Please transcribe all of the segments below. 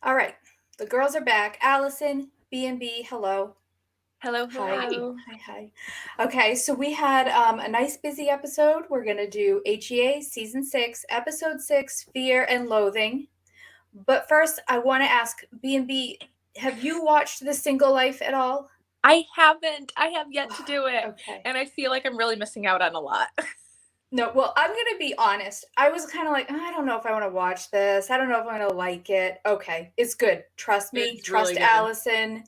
All right. The girls are back. Allison, B&B, hello. Hello, Hi. Hi. hello. Hi. Okay, so we had a nice busy episode. We're going to do HEA Season 6, Episode 6, Fear and Loathing. But first, I want to ask B&B, have you watched The Single Life at all? I haven't. I have yet to do it. Okay. And I feel like I'm really missing out on a lot. No, well, I'm going to be honest. I was kind of like, I don't know if I want to watch this. I don't know if I'm going to like it. Okay, it's good. Trust me. It's Trust really good. Allison.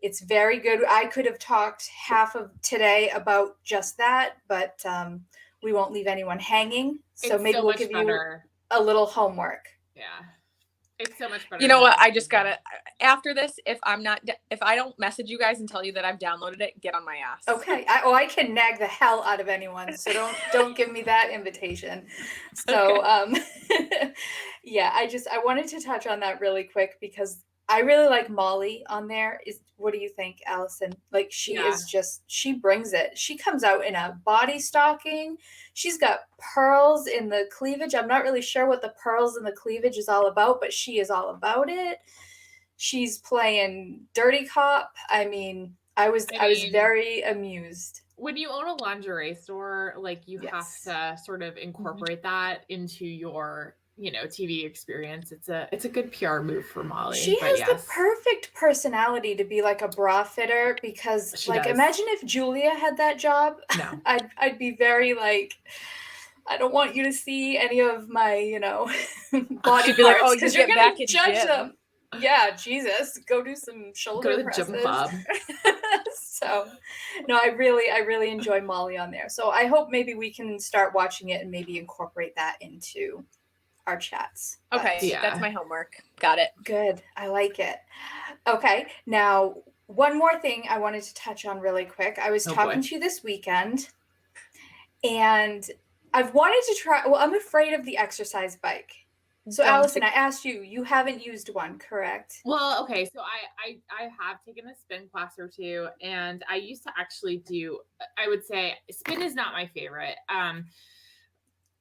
It's very good. I could have talked half of today about just that, but we won't leave anyone hanging. So It's maybe so we'll much give better. you a little homework. Yeah. It's so much better. You know than what? I the just season. gotta, after this, if I don't message you guys and tell you that I've downloaded it, get on my ass. Okay. I can nag the hell out of anyone, so don't give me that invitation. So yeah, I wanted to touch on that really quick because I really like Molly on there. What do you think, Allison? Like she brings it. She comes out in a body stocking. She's got pearls in the cleavage. I'm not really sure what the pearls in the cleavage is all about, but she is all about it. She's playing dirty cop. I mean, I was very amused. When you own a lingerie store, like you Yes. have to sort of incorporate that into your, TV experience. It's a good PR move for Molly. She but has yes, the perfect personality to be like a bra fitter because She like does. imagine if Julia had that job. No. I'd be very like I don't want you to see any of my, body She'd be like, parts "Oh, you because get you're gonna back at judge gym." them. Yeah, Jesus, go do some shoulder Go to the presses. gym club. So, no, I really enjoy Molly on there. So I hope maybe we can start watching it and maybe incorporate that into our chats. Okay, Yeah. that's my homework. Got it. Good. I like it. Okay. Now, one more thing I wanted to touch on really quick. I was talking boy. to you this weekend and I've wanted to try. Well, I'm afraid of the exercise bike. So, Allison, I asked you, you haven't used one, correct? Well, okay, so I have taken a spin class or two, and I used to actually do. I would say spin is not my favorite.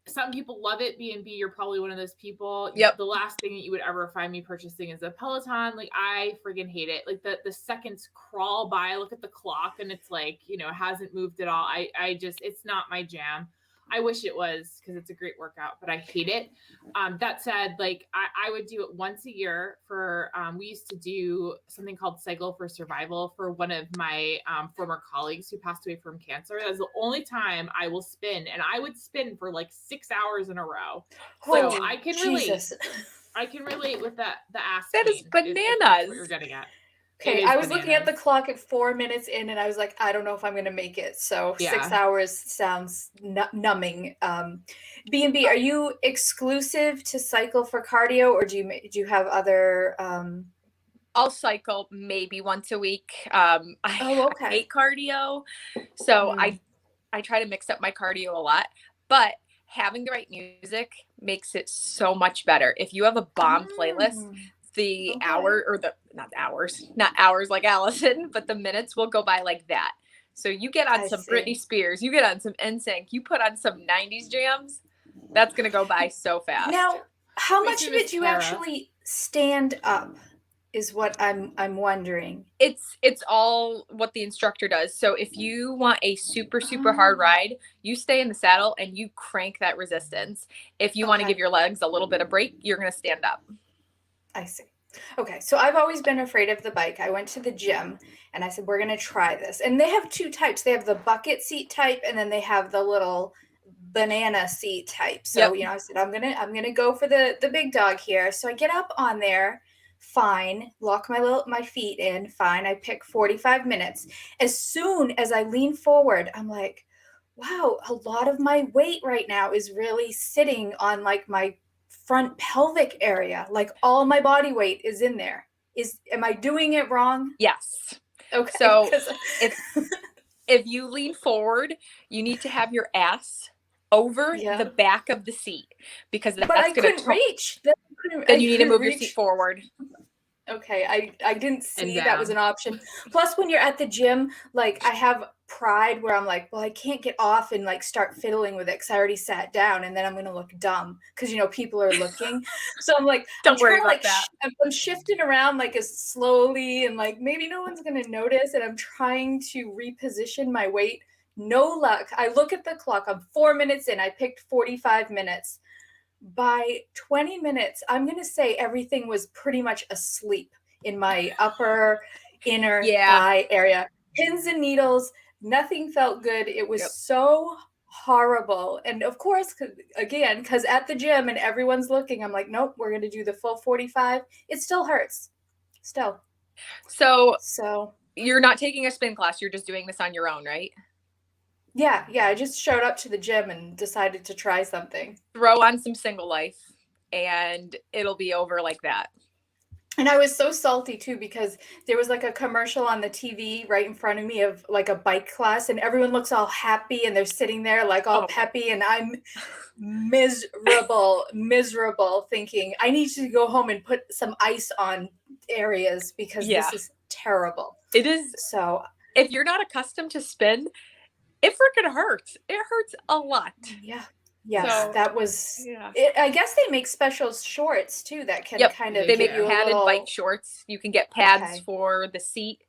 Some people love it. B&B, you're probably one of those people. Yep. The last thing that you would ever find me purchasing is a Peloton. Like I friggin' hate it. Like the seconds crawl by. I look at the clock and it's like, it hasn't moved at all. I just, it's not my jam. I wish it was because it's a great workout, but I hate it. That said, like I would do it once a year for, we used to do something called Cycle for Survival for one of my former colleagues who passed away from cancer. That was the only time I will spin, and I would spin for like 6 hours in a row. So Oh, I can Jesus. relate. I can relate with the ass. That is pain, bananas. what you're getting at. Okay, I was looking at the clock at 4 minutes in, and I was like, I don't know if I'm going to make it. So 6 hours sounds numbing. B&B, are you exclusive to cycle for cardio, or do you have other? I'll cycle maybe once a week. Okay. I hate cardio, so I try to mix up my cardio a lot. But having the right music makes it so much better. If you have a bomb playlist, the hour or not hours like Allison, but the minutes will go by like that. So you get on some Britney Spears, you get on some NSYNC, you put on some 90s jams, that's going to go by so fast. Now, how much of it do you actually stand up is what I'm wondering. It's all what the instructor does. So if you want a super hard ride, you stay in the saddle and you crank that resistance. If you want to give your legs a little bit of break, you're going to stand up. I see. Okay, so I've always been afraid of the bike. I went to the gym and I said, we're going to try this. And they have two types. They have the bucket seat type and then they have the little banana seat type. So, I said, I'm going to go for the big dog here. So I get up on there, fine, lock my feet in, fine. I pick 45 minutes. As soon as I lean forward, I'm like, wow, a lot of my weight right now is really sitting on like my front pelvic area. Like all my body weight is in there. Am I doing it wrong? Yes. Okay. So if you lean forward, you need to have your ass over the back of the seat because that's going to reach. Then you need to move your seat forward. Okay, I didn't And see that was down. an option. Plus, when you're at the gym, like I have pride where I'm like, well, I can't get off and like start fiddling with it because I already sat down and then I'm gonna look dumb because people are looking. So I'm like, I'm Don't worry trying to about that. I'm shifting around like as slowly and like maybe no one's gonna notice, and I'm trying to reposition my weight. No luck. I look at the clock. I'm 4 minutes in. I picked 45 minutes. By 20 minutes, I'm going to say everything was pretty much asleep in my upper inner Yeah. thigh area. Pins and needles, nothing felt good. It was Yep. so horrible. And of course, again, because at the gym and everyone's looking, I'm like, nope, we're going to do the full 45. It still hurts. Still. So you're not taking a spin class. You're just doing this on your own, right? Yeah. I just showed up to the gym and decided to try something. Throw on some Single Life and it'll be over like that. And I was so salty too because there was like a commercial on the TV right in front of me of like a bike class, and everyone looks all happy and they're sitting there like all peppy, and I'm miserable thinking I need to go home and put some ice on areas because this is terrible. It is. So if you're not accustomed to spin, it freaking hurts. It hurts a lot. Yeah. Yes, so, that was it. I guess they make special shorts too that can kind of they make give you padded little bike shorts. You can get pads for the seat.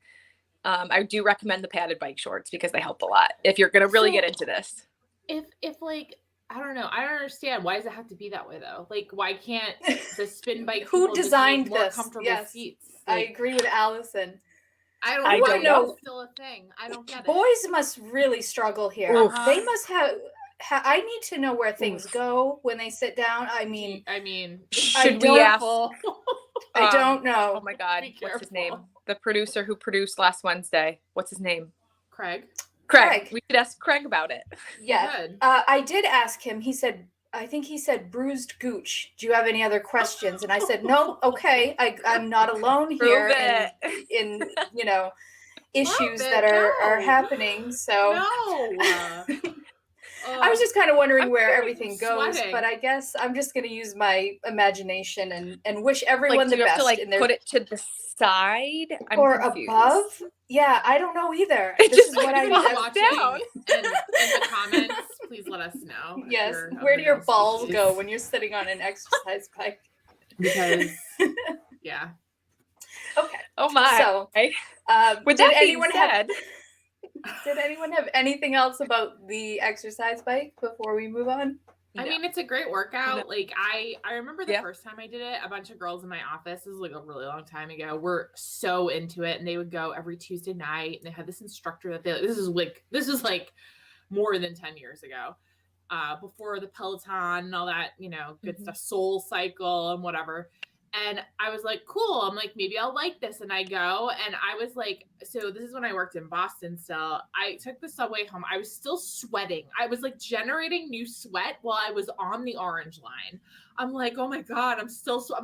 I do recommend the padded bike shorts because they help a lot if you're going to really get into this. If like, I don't know, I don't understand, why does it have to be that way though? Like, why can't the spin bike who designed just make more this? comfortable seats? Like, I agree with Allison. I don't know. It's still a thing. I don't get it. Boys must really struggle here. Uh-huh. They must have. I need to know where things go when they sit down. I mean, should we ask? I don't know. Oh my God, what's his name? The producer who produced last Wednesday. What's his name? Craig. We should ask Craig about it. Yeah, I did ask him. He said, I think he said bruised gooch. Do you have any other questions? And I said, no. Okay, I'm not alone here in issues that are happening. So I was just kind of wondering where everything goes, but I guess I'm just going to use my imagination and wish everyone the best. Have to put it to the side or confused. Above? Yeah, I don't know either. This is what I'm watching. In the comments, please let us know. Yes, where do your balls go when you're sitting on an exercise bike? Because, yeah. Okay. Oh my. So, did anyone have? Did anyone have anything else about the exercise bike before we move on? I mean, it's a great workout. Like I remember the first time I did it, a bunch of girls in my office, this was like a really long time ago, were so into it, and they would go every Tuesday night, and they had this instructor that this is like more than 10 years ago, before the Peloton and all that, good stuff, Soul Cycle and whatever. And I was like, cool. I'm like, maybe I'll like this. And I go, and I was like, so this is when I worked in Boston still. I took the subway home. I was still sweating. I was like generating new sweat while I was on the orange line. I'm like, oh my God, I'm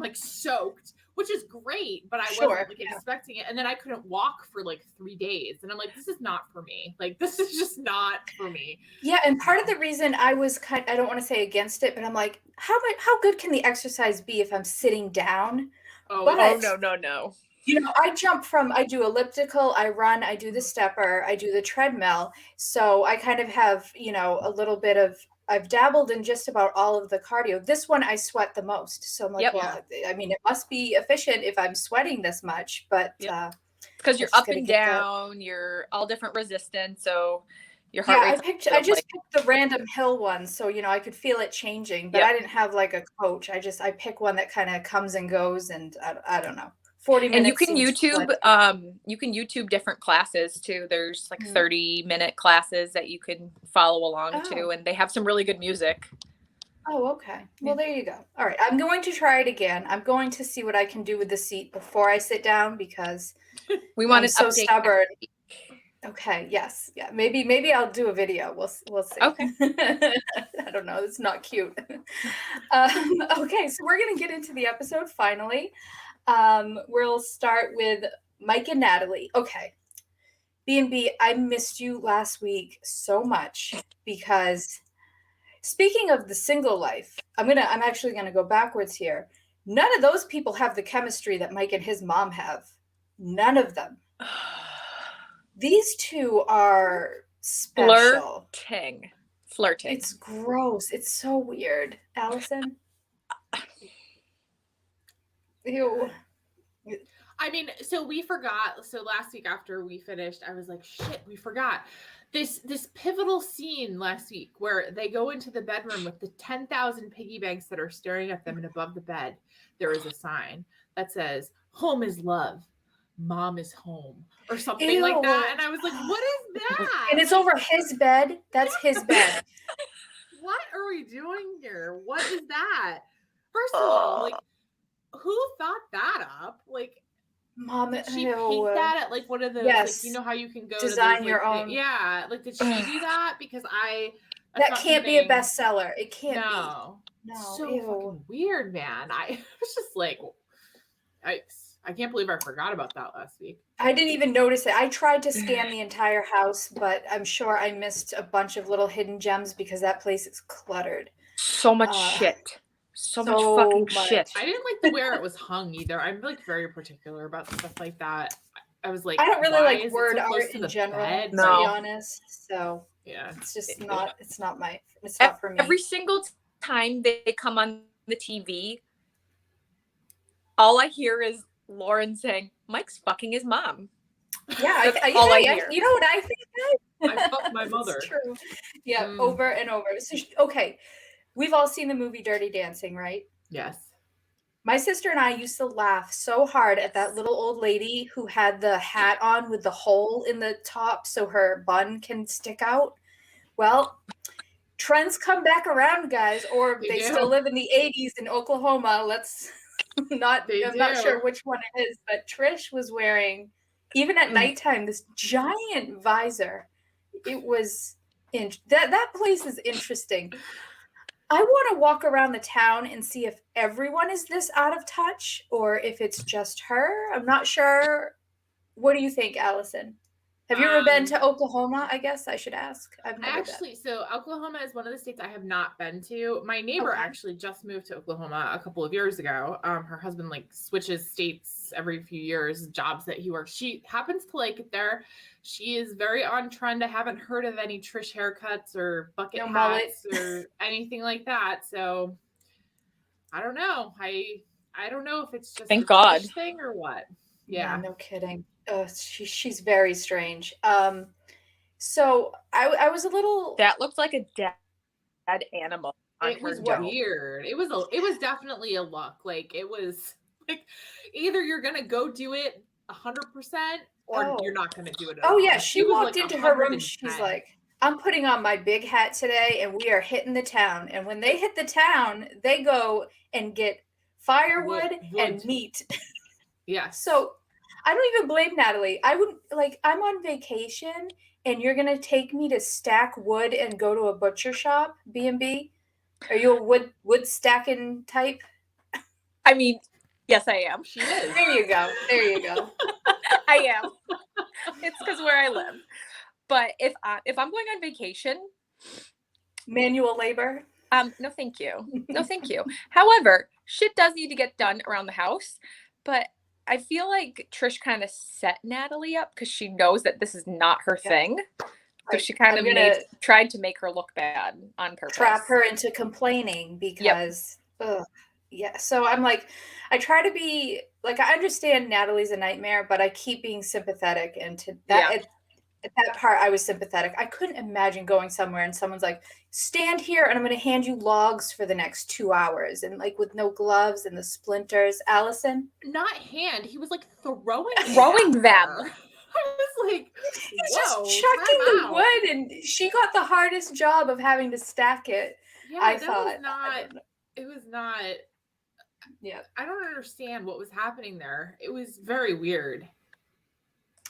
like soaked, which is great, but I wasn't expecting it. And then I couldn't walk for like 3 days. And I'm like, this is not for me. Like, this is just not for me. Yeah. And part of the reason I was I don't want to say against it, but I'm like, how good can the exercise be if I'm sitting down? No. I do elliptical, I run, I do the stepper, I do the treadmill. So I kind of have, a little bit of, I've dabbled in just about all of the cardio. This one I sweat the most. So I'm like, I mean, it must be efficient if I'm sweating this much, but because you're up and down, you're all different resistance. So your heart rate. I just picked the random hill one. So, I could feel it changing, but I didn't have like a coach. I pick one that kind of comes and goes, and I don't know. 40 minutes. And you can YouTube different classes too. There's like 30-minute classes that you can follow along to, and they have some really good music. Oh, okay. Well, there you go. All right. I'm going to try it again. I'm going to see what I can do with the seat before I sit down because we want to so stubborn. Okay. Yes. Yeah. Maybe I'll do a video. We'll see. Okay. I don't know. It's not cute. Okay. So we're going to get into the episode finally. We'll start with Mike and Natalie. Okay. B&B, I missed you last week so much because speaking of the single life, I'm actually going to go backwards here. None of those people have the chemistry that Mike and his mom have. None of them. These two are special. Flirting. It's gross. It's so weird. Allison? Ew. I mean, so we forgot. So last week after we finished, I was like, shit, we forgot this pivotal scene last week where they go into the bedroom with the 10,000 piggy banks that are staring at them, and above the bed there is a sign that says, "Home is love, mom is home," or something like that. And I was like, what is that? And it's over his bed. That's his bed. What are we doing here? What is that? First of all, like, who thought that up? Like, Mom, did she paint that at like one of those, yes, like, you know how you can go design to those, your like, own. yeah, like, did she do that? Because that can't be a bestseller. It can't be. No, so ew. fucking weird, man. I was just like, I can't believe I forgot about that last week. I didn't even notice it. I tried to scan the entire house, but I'm sure I missed a bunch of little hidden gems because that place is cluttered. So much shit. So much fucking shit. I didn't like the where it was hung either. I'm like very particular about stuff like that. I was like, I don't really like word art in general, to be honest. So yeah, it's just not. It's not for me. Every single time they come on the TV, all I hear is Lauren saying, "Mike's fucking his mom." Yeah, all I hear. You know what I think? I fucked my mother. It's true. Yeah, over and over. So, okay, we've all seen the movie Dirty Dancing, right? Yes. My sister and I used to laugh so hard at that little old lady who had the hat on with the hole in the top so her bun can stick out. Well, trends come back around, guys, or they still live in the 80s in Oklahoma. Let's I'm not sure which one it is, but Trish was wearing, even at nighttime, this giant visor. It was that place is interesting. I want to walk around the town and see if everyone is this out of touch or if it's just her. I'm not sure. What do you think, Allison? Have you ever been to Oklahoma? I guess I should ask. I've never been. So Oklahoma is one of the states I have not been to. My neighbor actually just moved to Oklahoma a couple of years ago. Her husband like switches states every few years, jobs that he works. She happens to like it there. She is very on trend. I haven't heard of any Trish haircuts or bucket hats or anything like that. So I don't know. I don't know if it's just Thank God thing or what. Yeah, no kidding. She's very strange. So I was a little. That looked like a dead animal. It was weird. It was definitely a look. Like it was like either you're gonna go do it 100% or you're not gonna do it at all. Yeah, she walked into her room. She's like, "I'm putting on my big hat today, and we are hitting the town." And when they hit the town, they go and get firewood and meat. Yeah. So I don't even blame Natalie. I wouldn't I'm on vacation and you're going to take me to stack wood and go to a butcher shop, B&B? Are you a wood stacking type? I mean, yes, I am. She is. There you go. I am. It's because where I live. But if I'm going on vacation, manual labor? No, thank you. No, thank you. However, shit does need to get done around the house, but I feel like Trish kind of set Natalie up because she knows that this is not her thing. So she kind of tried to make her look bad on purpose. Trap her into complaining because, yeah. So I'm like, I try to be like, I understand Natalie's a nightmare, but I keep being sympathetic. And to that, at that part, I was sympathetic. I couldn't imagine going somewhere and someone's like, stand here and I'm going to hand you logs for the next 2 hours and like with no gloves and the splinters. Allison? Not hand. He was like throwing them. I was like, he's just chucking the wood, and she got the hardest job of having to stack it. Yeah, I thought it was not. Yeah, I don't understand what was happening there. It was very weird.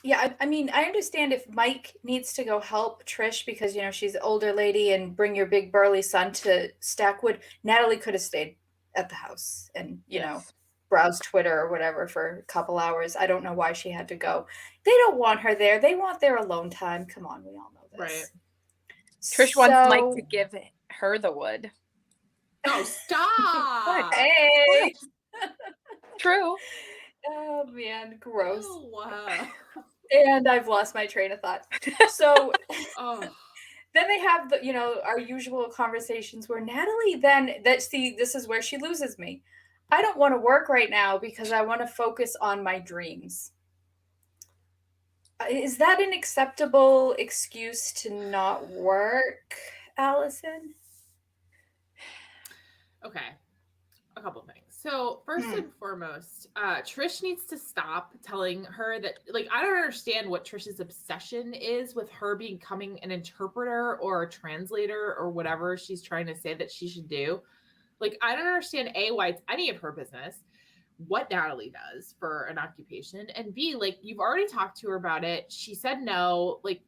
Yeah, I mean, I understand if Mike needs to go help Trish because, you know, she's an older lady and bring your big burly son to stack wood. Natalie could have stayed at the house and, you know, browse Twitter or whatever for a couple hours. I don't know why she had to go. They don't want her there. They want their alone time. Come on, we all know this. Right. Trish wants Mike to give her the wood. Oh, stop. Hey. True. Oh man, gross. Oh, wow. And I've lost my train of thought. So Oh, then they have the, our usual conversations where Natalie this is where she loses me. I don't want to work right now because I want to focus on my dreams. Is that an acceptable excuse to not work, Allison? okay. A couple things. So first Hmm. and foremost, Trish needs to stop telling her that, like, I don't understand what Trish's obsession is with her becoming an interpreter or a translator or whatever she's trying to say that she should do. Like, I don't understand A, why it's any of her business what Natalie does for an occupation, and B, like, you've already talked to her about it. She said no. Like,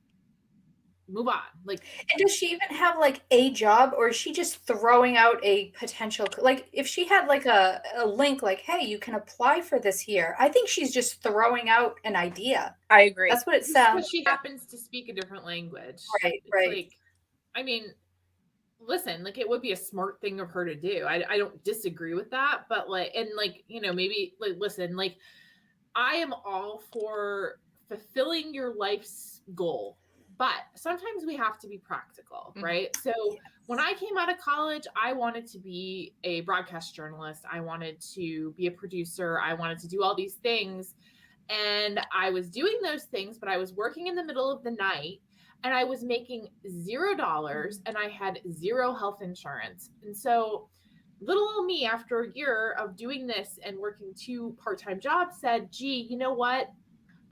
move on. Like, And does she even have like a job, or is she just throwing out a potential, like if she had like a link like, hey, you can apply for this here? I think she's just throwing out an idea. I agree. That's what it just sounds. because she happens to speak a different language. Right, It's right. like, I mean, listen, like, it would be a smart thing of her to do. I don't disagree with that, but like, and like, maybe like, listen, like, I am all for fulfilling your life's goal, but sometimes we have to be practical, right? So when I came out of college, I wanted to be a broadcast journalist. I wanted to be a producer. I wanted to do all these things. And I was doing those things, but I was working in the middle of the night and I was making $0 and I had zero health insurance. And so little old me, after a year of doing this and working 2 part-time jobs, said, gee, you know what?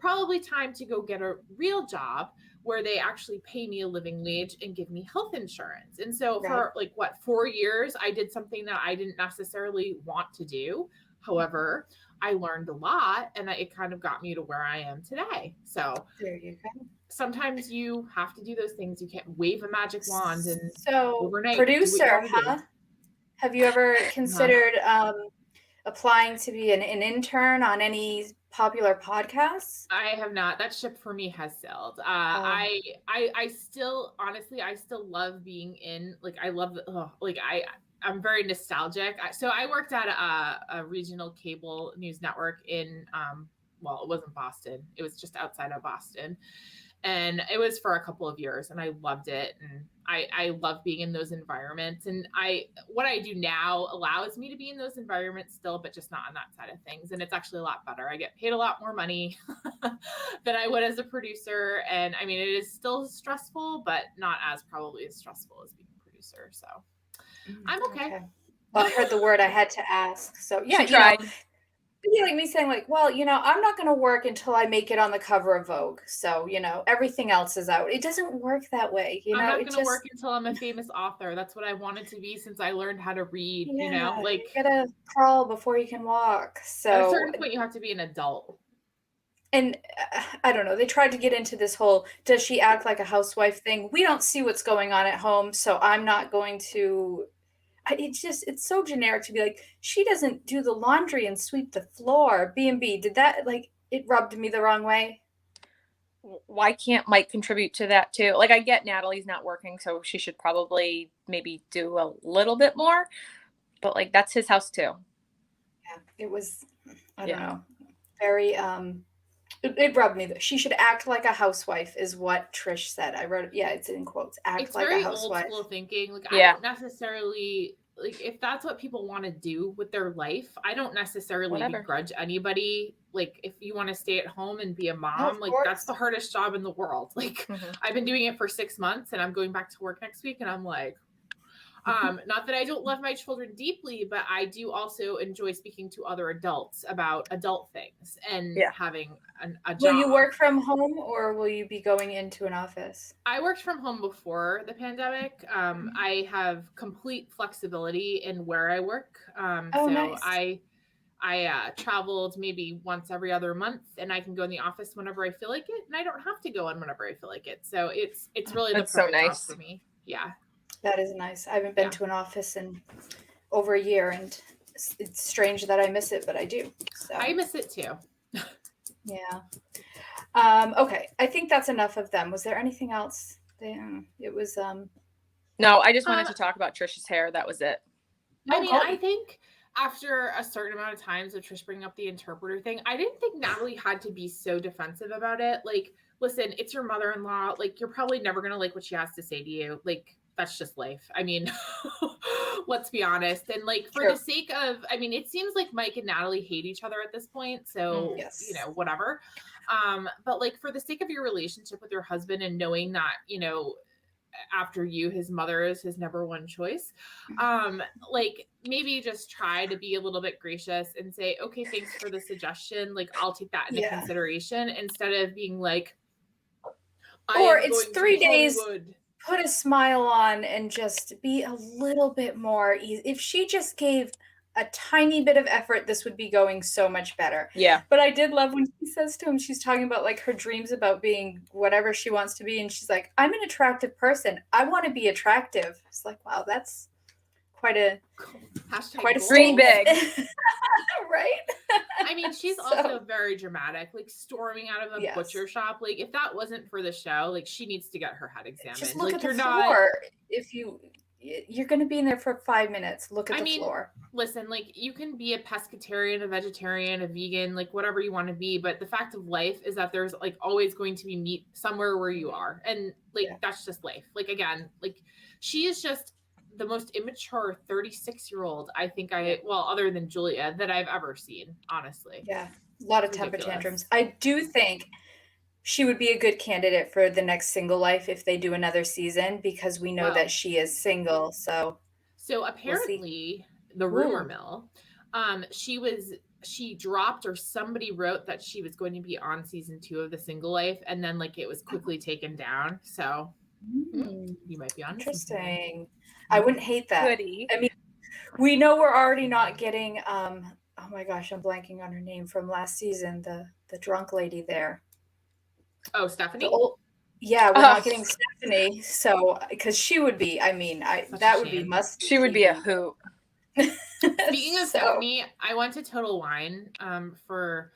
Probably time to go get a real job where they actually pay me a living wage and give me health insurance. And so Right. for like 4 years, I did something that I didn't necessarily want to do. However, I learned a lot and it kind of got me to where I am today. So There you go. sometimes you have to do those things. You can't wave a magic wand and So, overnight do what you producer, want to do. huh? Have you ever considered applying to be an intern on any popular podcasts? I have not. That ship for me has sailed. I still, honestly, I still love being in. Like, I love like, I'm very nostalgic. So I worked at a regional cable news network in well, it wasn't Boston. It was just outside of Boston, and it was for a couple of years, and I loved it. And I love being in those environments. And what I do now allows me to be in those environments still, but just not on that side of things. And it's actually a lot better. I get paid a lot more money than I would as a producer. And I mean, it is still stressful, but not as probably as stressful as being a producer. So I'm okay. Well, I heard the word, I had to ask. So yeah, She tried. like me saying like, well, I'm not going to work until I make it on the cover of Vogue. So, everything else is out. It doesn't work that way. I'm not going to work until I'm a famous author. That's what I wanted to be since I learned how to read, like, you gotta crawl before you can walk. So at a certain point you have to be an adult. And I don't know, they tried to get into this whole, does she act like a housewife thing? We don't see what's going on at home, so I'm not going to. It's so generic to be like, she doesn't do the laundry and sweep the floor. B&B, did that, like, it rubbed me the wrong way. Why can't Mike contribute to that too? Like, I get Natalie's not working, so she should probably maybe do a little bit more, but like, that's his house too. Yeah, it was, I don't know, very, it rubbed me. She should act like a housewife is what Trish said. I wrote it. Yeah, it's in quotes. Act like a housewife. It's very old school thinking. Like, I don't necessarily, like, if that's what people want to do with their life, I don't necessarily begrudge anybody. Like, if you want to stay at home and be a mom, like, that's the hardest job in the world. Like, I've been doing it for 6 months and I'm going back to work next week, and I'm like, not that I don't love my children deeply, but I do also enjoy speaking to other adults about adult things and having a job. Will you work from home, or will you be going into an office? I worked from home before the pandemic. I have complete flexibility in where I work. Nice. I traveled maybe once every other month, and I can go in the office whenever I feel like it, and I don't have to go in whenever I feel like it. So it's really the perfect job for me. Yeah. That is nice. I haven't been to an office in over a year, and it's strange that I miss it, but I do. So. I miss it too. Yeah. Okay. I think that's enough of them. Was there anything else? It was. No, I just wanted to talk about Trisha's hair. That was it. I mean, I think after a certain amount of times of Trish bringing up the interpreter thing, I didn't think Natalie had to be so defensive about it. Like, listen, it's your mother-in-law. Like, you're probably never going to like what she has to say to you. Like, that's just life. I mean, let's be honest. And like, for the sake of, I mean, it seems like Mike and Natalie hate each other at this point. So, Yes. you know, whatever. But like, for the sake of your relationship with your husband and knowing that, you know, after you, his mother is his number one choice. Like maybe just try to be a little bit gracious and say, okay, thanks for the suggestion. Like I'll take that into consideration instead of being like, or it's 3 days, put a smile on and just be a little bit more easy. If she just gave a tiny bit of effort, this would be going so much better. Yeah. But I did love when she says to him, she's talking about like her dreams about being whatever she wants to be. And she's like, I'm an attractive person. I want to be attractive. It's like, wow, that's quite a dream big. Right? I mean, she's also very dramatic, like storming out of a butcher shop. Like if that wasn't for the show, like she needs to get her head examined. Just look like, at the floor. If you're going to be in there for 5 minutes, look at the floor. Listen, like you can be a pescatarian, a vegetarian, a vegan, like whatever you want to be. But the fact of life is that there's like always going to be meat somewhere where you are. And like, that's just life. Like, again, like she is just the most immature 36-year-old I think other than Julia, that I've ever seen, honestly. Yeah. A lot of temper tantrums. I do think she would be a good candidate for the next Single Life if they do another season, because we know that she is single. So apparently the rumor mill, she dropped, or somebody wrote that she was going to be on season 2 of the Single Life, and then like it was quickly taken down. So you might be on. Interesting. I wouldn't hate that. Goody. I mean, we know we're already not getting oh my gosh, I'm blanking on her name from last season, the drunk lady there. Oh, Stephanie? We're not getting Stephanie. So, because she would be, I mean, that would be must. She would be a hoot. Speaking of Stephanie, I went to Total Wine for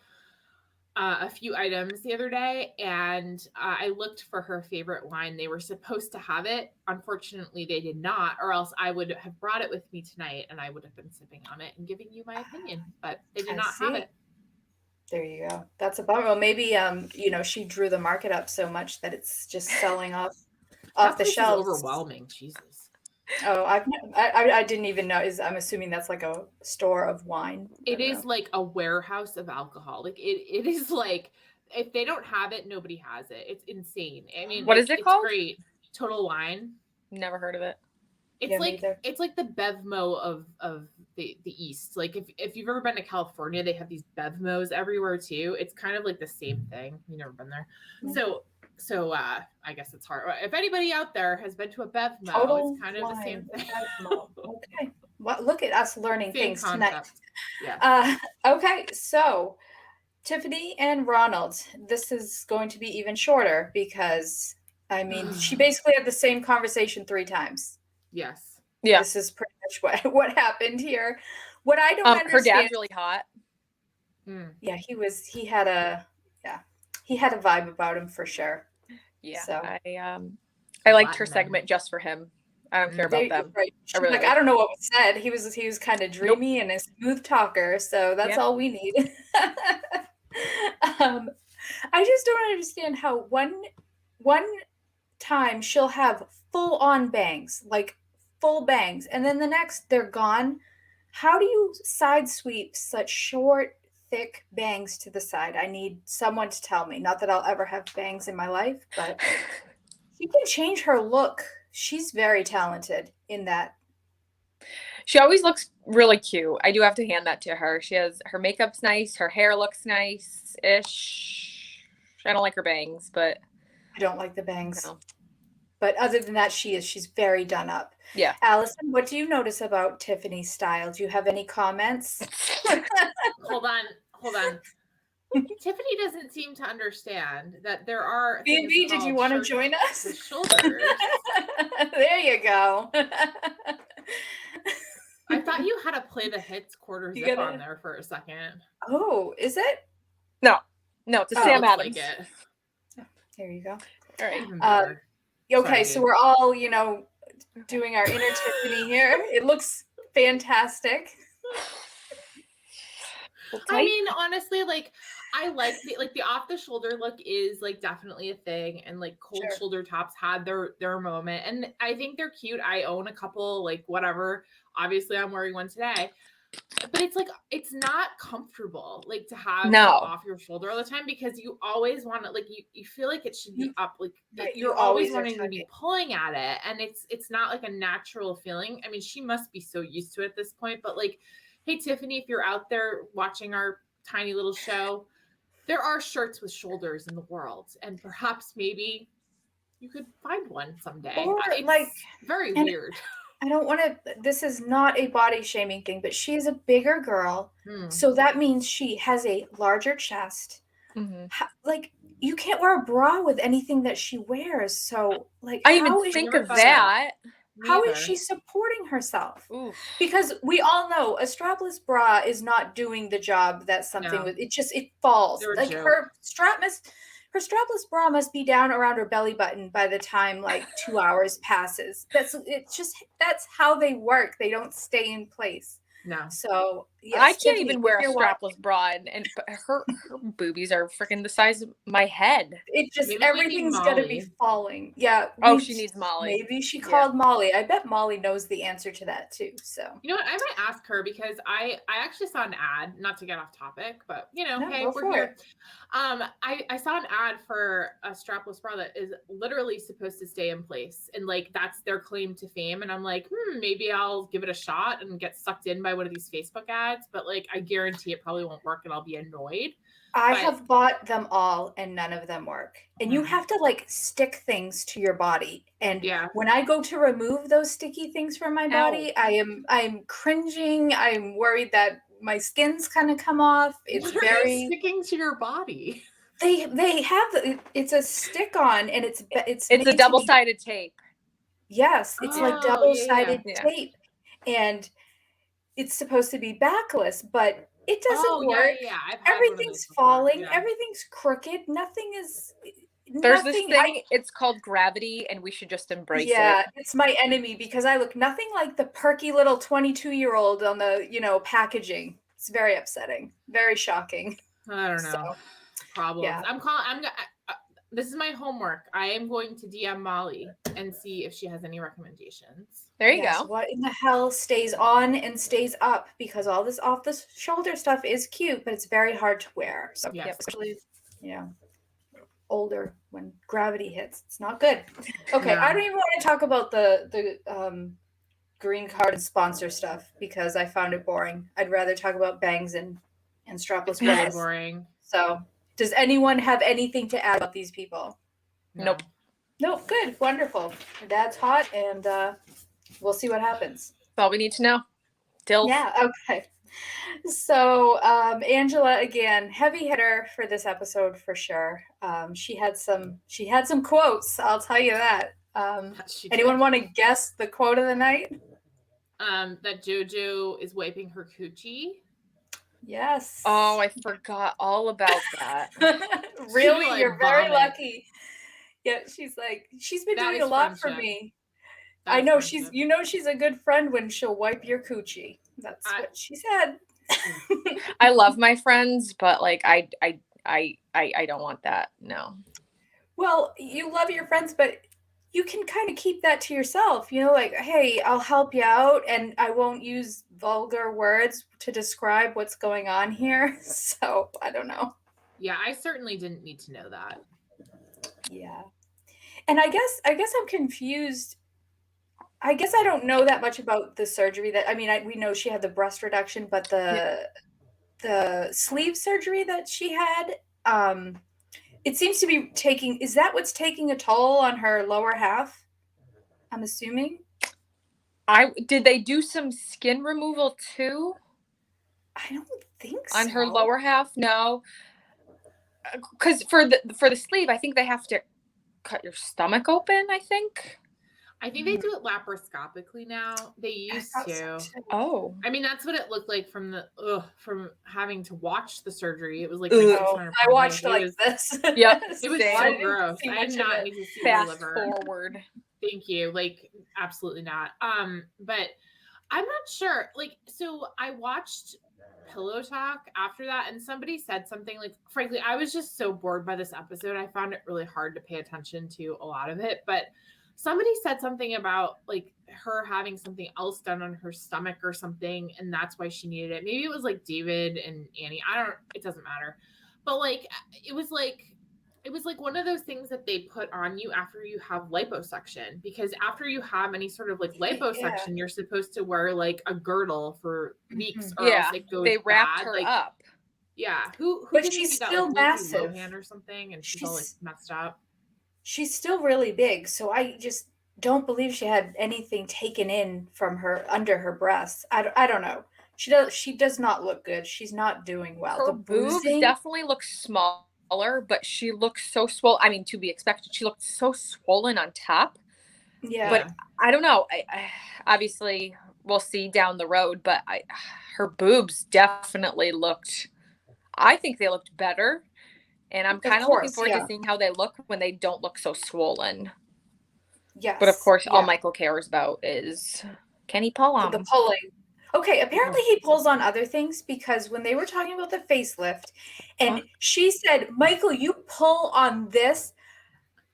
a few items the other day, and I looked for her favorite wine. They were supposed to have it. Unfortunately, they did not, or else I would have brought it with me tonight, and I would have been sipping on it and giving you my opinion, but they did not have it. There you go. That's a bummer. Well, maybe she drew the market up so much that it's just selling off the shelves. Overwhelming, Jesus. Oh, I didn't even know. I'm assuming that's like a store of wine. It is like a warehouse of alcohol. Like it is like, if they don't have it, nobody has it. It's insane. I mean, what is it called? Great. Total Wine. Never heard of it. It's like the Bevmo of the East. Like if you've ever been to California, they have these Bevmos everywhere too. It's kind of like the same thing. You've never been there. Mm-hmm. So I guess it's hard. If anybody out there has been to a Bevmo, it's kind of the same thing. Okay. Well, look at us learning things tonight. Yeah. Okay. So Tiffany and Ronald, this is going to be even shorter because, I mean, she basically had the same conversation 3 times. Yes. Yeah. This is pretty much what happened here. What I don't understand. Her dad's really hot. Yeah, he had a vibe about him for sure. Yeah. So I liked her segment just for him. I don't care about them. Right. I don't know what was said. He was kind of dreamy and a smooth talker, so that's all we need. I just don't understand how one time she'll have full on bangs, like full bangs, and then the next they're gone. How do you side sweep such short, thick bangs to the side? I need someone to tell me. Not that I'll ever have bangs in my life, but she can change her look. She's very talented in that. She always looks really cute. I do have to hand that to her. Her makeup's nice. Her hair looks nice-ish. I don't like her bangs, but I don't like the bangs. No. But other than that, she's very done up. Yeah. Allison, what do you notice about Tiffany's style? Do you have any comments? Hold on. Tiffany doesn't seem to understand that there are. B&B, did you want to join us? The shoulders. There you go. I thought you had to play the hits quarter zip on there for a second. Oh, is it? No, it's a Sam Adams. Like there you go. All right. Okay, so we're all, doing our inner Tiffany here. It looks fantastic. I mean, honestly, like I like the off the shoulder look is like definitely a thing, and like cold shoulder tops had their moment, and I think they're cute. I own a couple, like whatever. Obviously, I'm wearing one today, but it's like it's not comfortable like to have stuff off your shoulder all the time, because you always want to, like, you feel like it should be up, like you're always wanting to be pulling at it, and it's not like a natural feeling. I mean, she must be so used to it at this point, but like, hey Tiffany, if you're out there watching our tiny little show, there are shirts with shoulders in the world, and perhaps maybe you could find one someday. Or It's like very weird. I don't want to, this is not a body shaming thing, but she is a bigger girl. So that means she has a larger chest. Like, you can't wear a bra with anything that she wears. So, like, I didn't even think of that. How is she supporting herself? Oof. Because we all know a strapless bra is not doing the job that something with. It falls. Like her strapless bra must be down around her belly button by the time like 2 hours passes. That's how they work. They don't stay in place. No. So yes, I can't even wear a strapless bra, and her boobies are freaking the size of my head. It just everything's gonna be falling. Yeah. She needs Molly. Maybe she called Molly. I bet Molly knows the answer to that too. So you know what? I might ask her, because I actually saw an ad. Not to get off topic, but hey, we're here. I saw an ad for a strapless bra that is literally supposed to stay in place, and like that's their claim to fame. And I'm like, maybe I'll give it a shot and get sucked in by one of these Facebook ads. But like, I guarantee it probably won't work, and I'll be annoyed. I have bought them all, and none of them work. And you have to like stick things to your body. And when I go to remove those sticky things from my body, I'm cringing. I'm worried that my skin's kind of come off. It's very sticking to your body. They have it's a stick on, and it's a double-sided tape. Yes, it's like double-sided tape, and it's supposed to be backless, but it doesn't work. Everything's falling. Everything's crooked. Nothing is. There's this thing. It's called gravity, and we should just embrace it. Yeah, it's my enemy, because I look nothing like the perky little 22-year-old on the packaging. It's very upsetting, very shocking. I don't know. Problems. Yeah. This is my homework. I am going to DM Molly and see if she has any recommendations. There you go. What in the hell stays on and stays up? Because all this off the shoulder stuff is cute, but it's very hard to wear. So especially, older, when gravity hits, it's not good. Okay, I don't even want to talk about the green card and sponsor stuff, because I found it boring. I'd rather talk about bangs and strapless bras. Boring. So, does anyone have anything to add about these people? Nope. Nope. Good. Wonderful. Your dad's hot, and we'll see what happens. That's all we need to know. Yeah. Okay. So, Angela, again, heavy hitter for this episode for sure. She had some quotes. I'll tell you that. Anyone want to guess the quote of the night? That JoJo is wiping her coochie. Yes. Oh, I forgot all about that. Really? Like, you're very lucky. Yeah, she's been doing a lot for me. I know she's a good friend when she'll wipe your coochie. That's what she said. I love my friends, but like I don't want that. No. Well, you love your friends, but you can kind of keep that to yourself, like, hey, I'll help you out, and I won't use vulgar words to describe what's going on here. So I don't know. Yeah, I certainly didn't need to know that. Yeah. And I guess I'm confused. I guess I don't know that much about the surgery we know she had the breast reduction, but the sleeve surgery that she had, it seems to be is that what's taking a toll on her lower half? I'm assuming. Did they do some skin removal too? I don't think so. On her lower half? No. Because for the sleeve, I think they have to cut your stomach open, I think. I think they do it laparoscopically now. They used to. Oh. I mean, that's what it looked like from having to watch the surgery. It was like I watched this. Yep. It was so gross. I did not need to see the liver. Fast forward. Thank you. Like, absolutely not. But I'm not sure. Like, so I watched pillow talk after that, and somebody said something like, frankly, I was just so bored by this episode. I found it really hard to pay attention to a lot of it, but somebody said something about like her having something else done on her stomach or something, and that's why she needed it. Maybe it was like David and Annie. It doesn't matter. But like it was like one of those things that they put on you after you have liposuction, because after you have any sort of like liposuction, you're supposed to wear like a girdle for weeks or else it goes they wrapped bad. her like, up. Yeah. Who but didn't she's see that, still like massive. Lohan or something, and she's all like messed up. She's still really big, so I just don't believe she had anything taken in from her under her breasts. I don't know. She does not look good. She's not doing well. Her The boobs bruising, definitely look smaller, but she looks so swollen. I mean, to be expected. She looked so swollen on top. yeah. But I don't know. I obviously we'll see down the road, but her boobs definitely looked. I think they looked better, and I'm kind of looking forward to seeing how they look when they don't look so swollen. Yes. But of course, all Michael cares about is, can he pull on the pulling. Okay, apparently he pulls on other things, because when they were talking about the facelift and she said, Michael, you pull on this.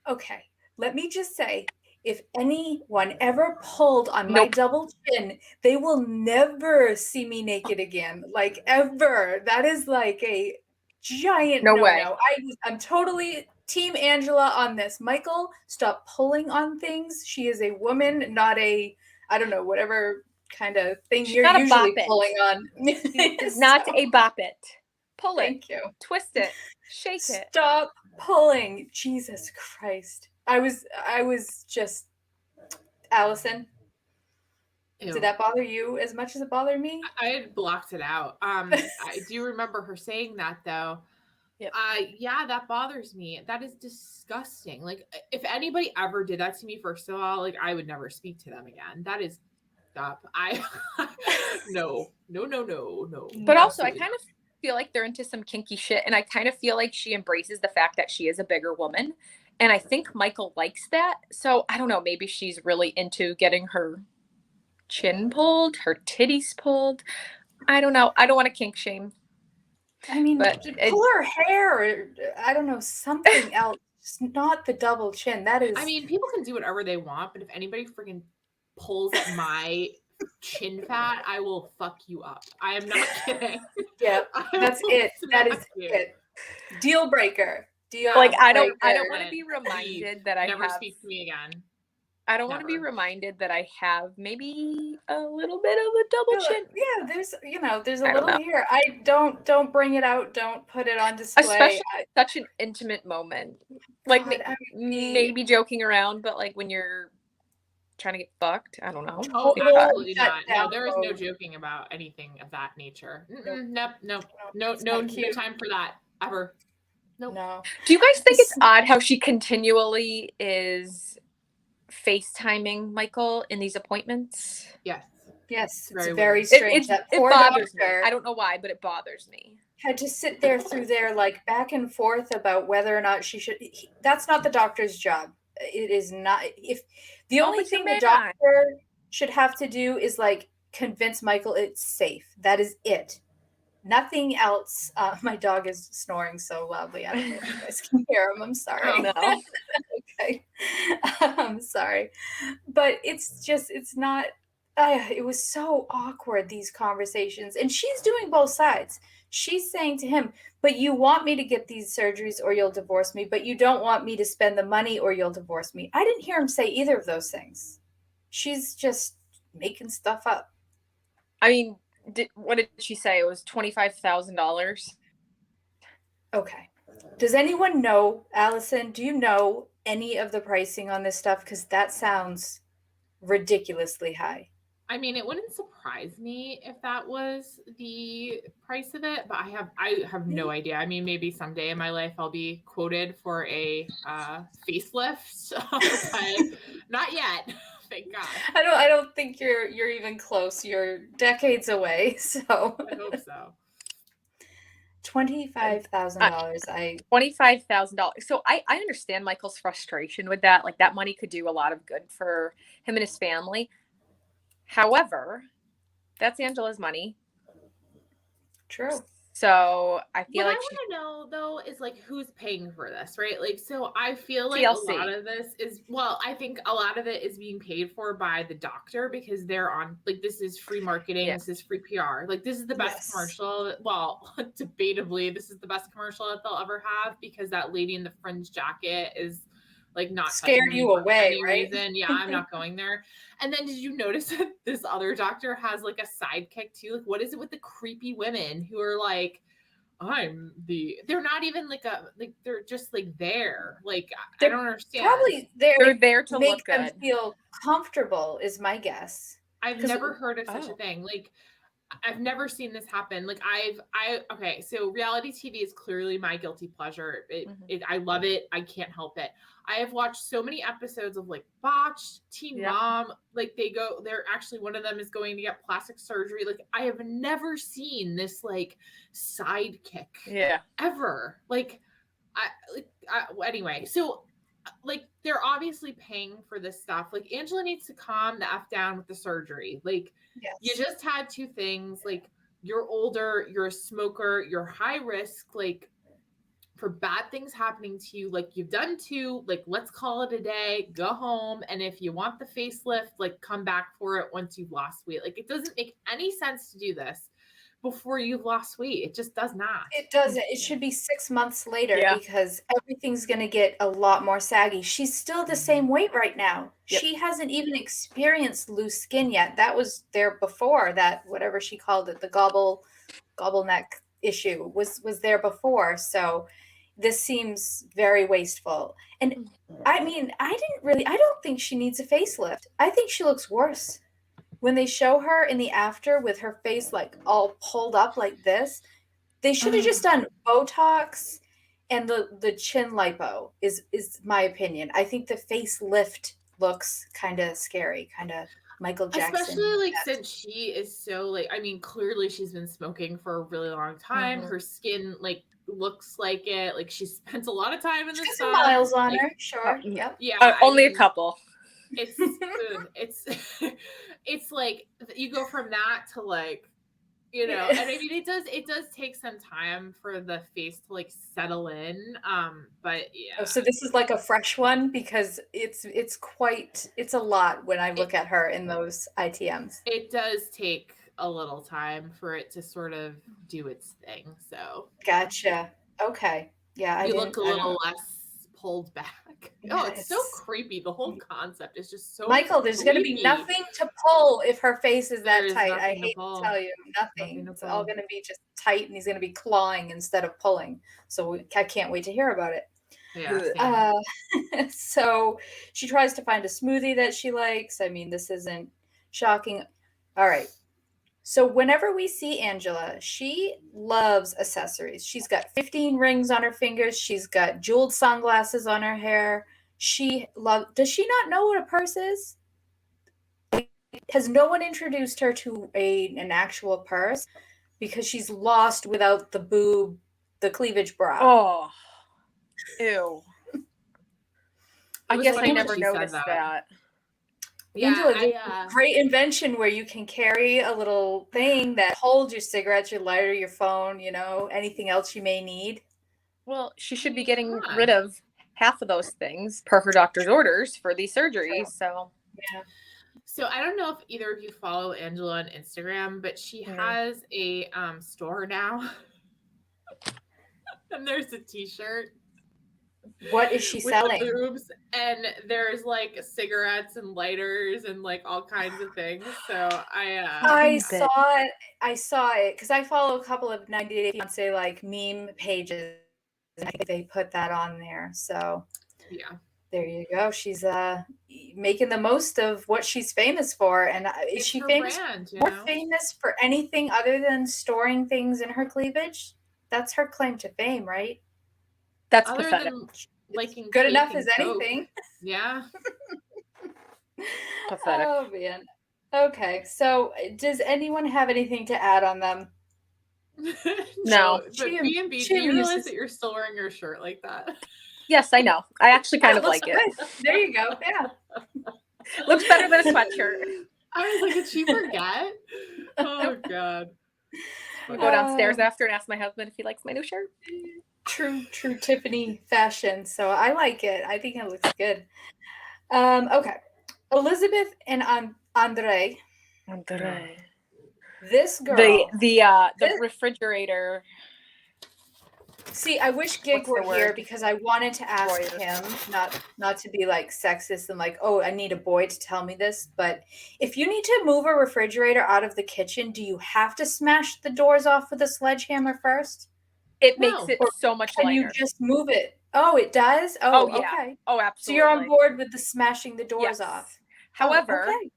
Okay, let me just say, if anyone ever pulled on my double chin, they will never see me naked again. Like, ever. That is like a giant no-no. I'm totally Team Angela on this. Michael, stop pulling on things. She is a woman, not a, I don't know, whatever kind of thing She's you're usually pulling on. It's not a bop it. Pull it. Thank you. Twist it. Shake it. Stop pulling. Jesus Christ. I was just, Allison, did that bother you as much as it bothered me? I had blocked it out. I do remember her saying that though. Yep. Yeah, that bothers me. That is disgusting. Like, if anybody ever did that to me, first of all, like, I would never speak to them again. That is stop. No. But also, I kind of feel like they're into some kinky shit, and I kind of feel like she embraces the fact that she is a bigger woman, and I think Michael likes that. So I don't know, maybe she's really into getting her chin pulled, her titties pulled. I don't know. I don't want to kink shame. I mean, but pull her hair, or I don't know, something else. Just not the double chin. That is. I mean, people can do whatever they want, but if anybody freaking pulls at my chin fat, I will fuck you up. I am not kidding. Yeah, that's it. That is it. Deal breaker. I don't want to be reminded that I never speak to me again. I don't want to be reminded that I have maybe a little bit of a double chin. Yeah, there's a little here. I don't bring it out. Don't put it on display. Especially such an intimate moment. Like, maybe joking around, but like when you're trying to get fucked, I don't know. Oh, absolutely not. No, there is no joking about anything of that nature. No time for that ever. Nope. No. Do you guys think it's odd how she continually is FaceTiming Michael in these appointments? Yes. It's very strange. It bothers me. I don't know why, but it bothers me. Had to sit there through their like back and forth about whether or not she should. That's not the doctor's job. It is not. If the only thing the doctor should have to do is like convince Michael it's safe. That is it. Nothing else. My dog is snoring so loudly. I don't know if you guys can hear him. I'm sorry. Oh, no. Okay. I'm sorry. But it's not. It was so awkward, these conversations. And she's doing both sides. She's saying to him, but you want me to get these surgeries or you'll divorce me, but you don't want me to spend the money or you'll divorce me. I didn't hear him say either of those things. She's just making stuff up. I mean, what did she say? It was $25,000. Okay. Does anyone know, Allison, do you know any of the pricing on this stuff? Because that sounds ridiculously high. I mean, it wouldn't surprise me if that was the price of it, but I have no idea. I mean, maybe someday in my life I'll be quoted for a facelift, but not yet. Thank God. I don't think you're even close. You're decades away, so I hope so. $25,000. $25,000. So I understand Michael's frustration with that. Like, that money could do a lot of good for him and his family. However, that's Angela's money. True. So I feel What I like want to know though is like who's paying for this, right? Like, so I feel like TLC. a lot of this is, well, I think a lot of it is being paid for by the doctor because they're on, like, this is free marketing, Yeah. this is free PR. Like, this is the best Yes. commercial. Well, debatably, this is the best commercial that they'll ever have because that lady in the fringe jacket is like not Scared touching me you for away, any right? reason. Yeah, I'm not going there. And then did you notice that this other doctor has like a sidekick too? Like, what is it with the creepy women who are like, they're not even like they're just like there. Like, I don't understand. Probably they're there to make look them good. feel comfortable is my guess. I've 'Cause- never heard of such a thing. Like, I've never seen this happen. Like, okay, so reality TV is clearly my guilty pleasure. I love it. I can't help it. I have watched so many episodes of like Botched, Teen Mom. Like, they're actually, one of them is going to get plastic surgery. Like, I have never seen this like sidekick ever. Like, anyway, so like they're obviously paying for this stuff. Like, Angela needs to calm the F down with the surgery. Like, yes. You just had two things. Like, you're older, you're a smoker, you're high risk, like, for bad things happening to you. Like, you've done two, like, let's call it a day, go home. And if you want the facelift, like, come back for it once you've lost weight. Like, it doesn't make any sense to do this before you've lost weight. It just does not. It doesn't. It should be 6 months later Yeah. because everything's going to get a lot more saggy. She's still the same weight right now. Yep. She hasn't even experienced loose skin yet. That was there before, that whatever she called it, the gobble neck issue was there before. So this seems very wasteful. And I mean, I don't think she needs a facelift. I think she looks worse. When they show her in the after with her face like all pulled up like this, they should have just done Botox and the chin lipo is my opinion. I think the facelift looks kind of scary, kind of Michael Jackson. Especially like since she is so like, I mean, clearly she's been smoking for a really long time. Her skin like looks like it. Like, she spent a lot of time in the sun. Miles on like, her, sure. Yep. Yeah. Only a couple. It's like you go from that to like, and I mean, it does take some time for the face to like settle in. But yeah. Oh, so this is like a fresh one because it's a lot when I look at her in those ITMs. It does take a little time for it to sort of do its thing. So gotcha. Okay. Yeah, you look a little less pulled back. Oh, it's so creepy. The whole concept is just so Michael, there's going to be nothing to pull if her face is that tight. I hate to tell you, nothing. It's all going to be just tight, and he's going to be clawing instead of pulling. So I can't wait to hear about it. Yeah. So she tries to find a smoothie that she likes. I mean, this isn't shocking. All right. So whenever we see Angela, she loves accessories. She's got 15 rings on her fingers. She's got jeweled sunglasses on her hair. Does she not know what a purse is? Has no one introduced her to an actual purse? Because she's lost without the cleavage bra. Oh, ew. I guess I never she noticed said that. Yeah, great invention where you can carry a little thing that holds your cigarettes, your lighter, your phone, anything else you may need. Well, she should be getting rid of half of those things per her doctor's orders for these surgeries. So yeah. So I don't know if either of you follow Angela on Instagram, but she has a store now. And there's a t-shirt. What is she selling? The boobs, and there's like cigarettes and lighters and like all kinds of things. So I saw it because I follow a couple of 90 Day Fiancé like meme pages, and I think they put that on there. So yeah, there you go. She's making the most of what she's famous for. And is she famous? Famous for anything other than storing things in her cleavage? That's her claim to fame, right? That's other pathetic. than liking good enough as Coke. anything. Yeah. Pathetic. Oh man. Okay. So does anyone have anything to add on them? No. But B&B, do you realize that you're still wearing your shirt like that? Yes, I know. I actually kind of like it. There you go. Yeah. Looks better than a sweatshirt. I was like, did she forget? Oh God. I'll go downstairs after and ask my husband if he likes my new shirt. True Tiffany fashion. So I like it. I think it looks good. Okay. Elizabeth and Andre. This girl. The refrigerator. See, I wish Gig What's were the here word? because I wanted to ask him, not to be like sexist and like, oh, I need a boy to tell me this, but if you need to move a refrigerator out of the kitchen, do you have to smash the doors off with a sledgehammer first? It makes it so much Can lighter. you just move it? Oh, it does? Oh, yeah. Okay. Oh, absolutely. So you're on board with the smashing the doors off. However, okay.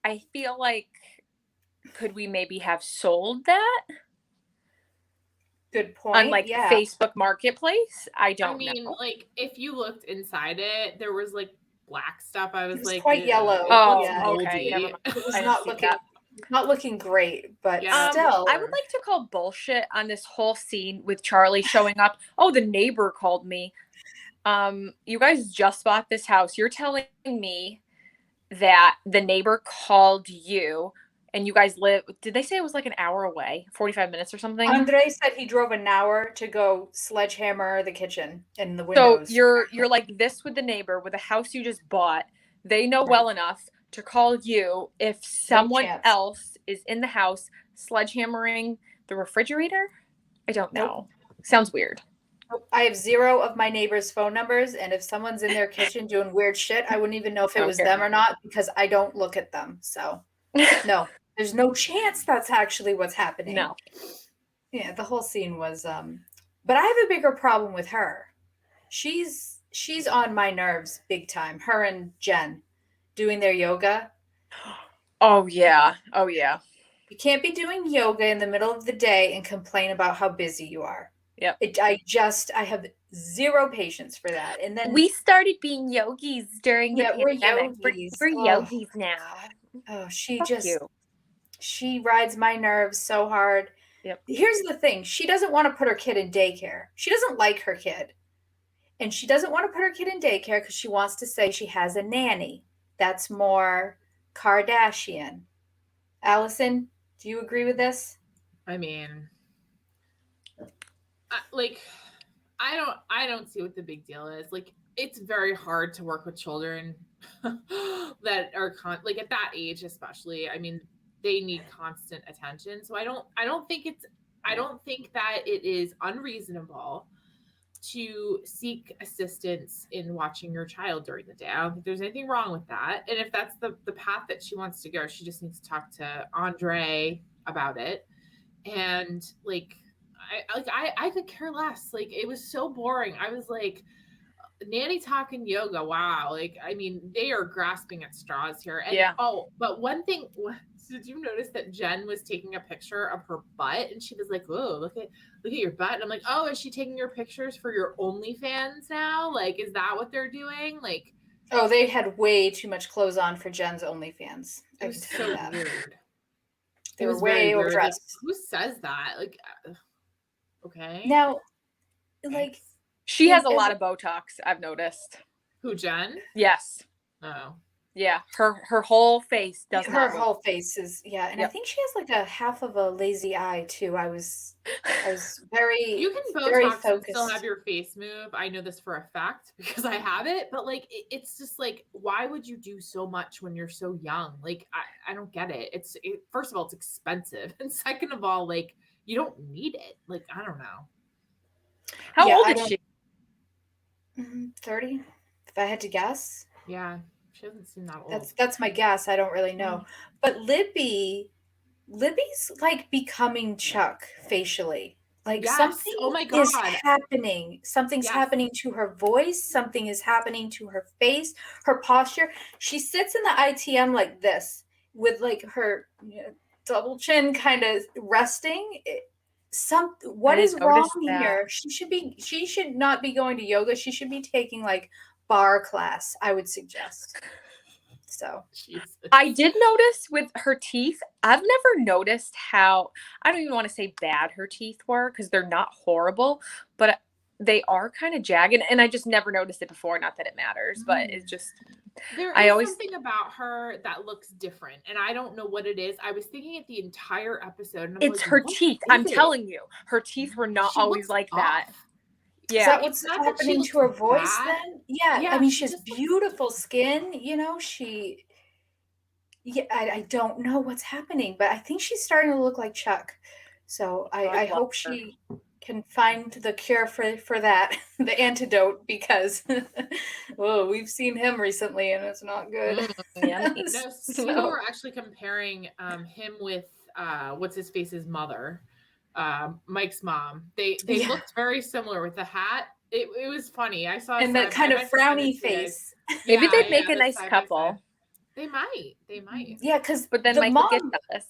I feel like could we maybe have sold that? Good point. On like Facebook Marketplace? I don't know. Like if you looked inside it, there was like black stuff. I was like quite yellow. Oh, yeah. Okay. Never mind. It was not looking great, but still. I would like to call bullshit on this whole scene with Charlie showing up. Oh, the neighbor called me. You guys just bought this house. You're telling me that the neighbor called you and you guys live, did they say it was like an hour away, 45 minutes or something? Andre said he drove an hour to go sledgehammer the kitchen and the windows. So you're like this with the neighbor with a house you just bought. They know well enough to call you if someone else is in the house sledgehammering the refrigerator? I don't know. Sounds weird. I have 0 of my neighbors' phone numbers, and if someone's in their kitchen doing weird shit, I wouldn't even know if it was them or not because I don't look at them. So, no, there's no chance that's actually what's happening. No. Yeah, the whole scene was. But I have a bigger problem with her. She's on my nerves big time. Her and Jen doing their yoga. Oh yeah. Oh yeah. You can't be doing yoga in the middle of the day and complain about how busy you are. Yep. I have 0 patience for that. And then we started being yogis during the pandemic. We're yogis now. Oh, she rides my nerves so hard. Yep. Here's the thing. She doesn't want to put her kid in daycare. She doesn't like her kid. And she doesn't want to put her kid in daycare because she wants to say she has a nanny. That's more Kardashian. Allison, do you agree with this? I mean, I don't see what the big deal is. Like, it's very hard to work with children that are like at that age, especially. I mean, they need constant attention. So I don't think that it is unreasonable to seek assistance in watching your child during the day. I don't think there's anything wrong with that. And if that's the path that she wants to go, she just needs to talk to Andre about it. And like, I could care less. Like, it was so boring. I was like, nanny talking yoga. Wow. Like, I mean, they are grasping at straws here. And but one thing, did you notice that Jen was taking a picture of her butt and she was like, "Whoa, look at your butt." And I'm like, "Oh, is she taking your pictures for your OnlyFans now? Like, is that what they're doing?" Like, oh, they had way too much clothes on for Jen's OnlyFans. It was so weird. They were way overdressed. Like, who says that? Like, okay. Now, like, she has a lot of Botox, I've noticed. Who, Jen? Yes. Oh. Yeah, her whole face does her whole face is and I think she has like a half of a lazy eye too. I was very you can Botox and still have your face move. I know this for a fact because I have it, but like it's just like, why would you do so much when you're so young? Like, I don't get it. First of all, it's expensive, and second of all, like, you don't need it. Like, I don't know. How old is she? 30, if I had to guess. Yeah. She doesn't seem that old. That's my guess. I don't really know. But Libby's like becoming Chuck facially. Like, something is happening. Something's happening to her voice. Something is happening to her face, her posture. She sits in the ITM like this with like her double chin kind of resting. What is wrong here? She should not be going to yoga. She should be taking like bar class, I would suggest. So Jesus. I did notice with her teeth, I've never noticed how, I don't even want to say bad her teeth were because they're not horrible, but they are kind of jagged, and I just never noticed it before. Not that it matters, but it's just, There I is always something about her that looks different, and I don't know what it is. I was thinking it the entire episode, and I'm it's like, her what teeth. is I'm it? telling you, her teeth were not She always looks like that. off. Is Yeah. that It's what's not that she happening looks to her voice bad. then? Yeah, I Yeah, mean, she she has just looks beautiful skin, yeah, I don't know what's happening, but I think she's starting to look like Chuck. So I I love hope her. she can find the cure for that, the antidote, because whoa, we've seen him recently and it's not good. Yeah. No, people So were actually comparing him with what's his face's mother, Mike's mom. They yeah, looked very similar with the hat. It was funny. I saw a and that side. I kind of meant to send frowny it to you guys. face. Maybe Yeah, they'd make a the nice side by side. couple, They might. They might. Yeah, because but then the Mike would get mom, jealous.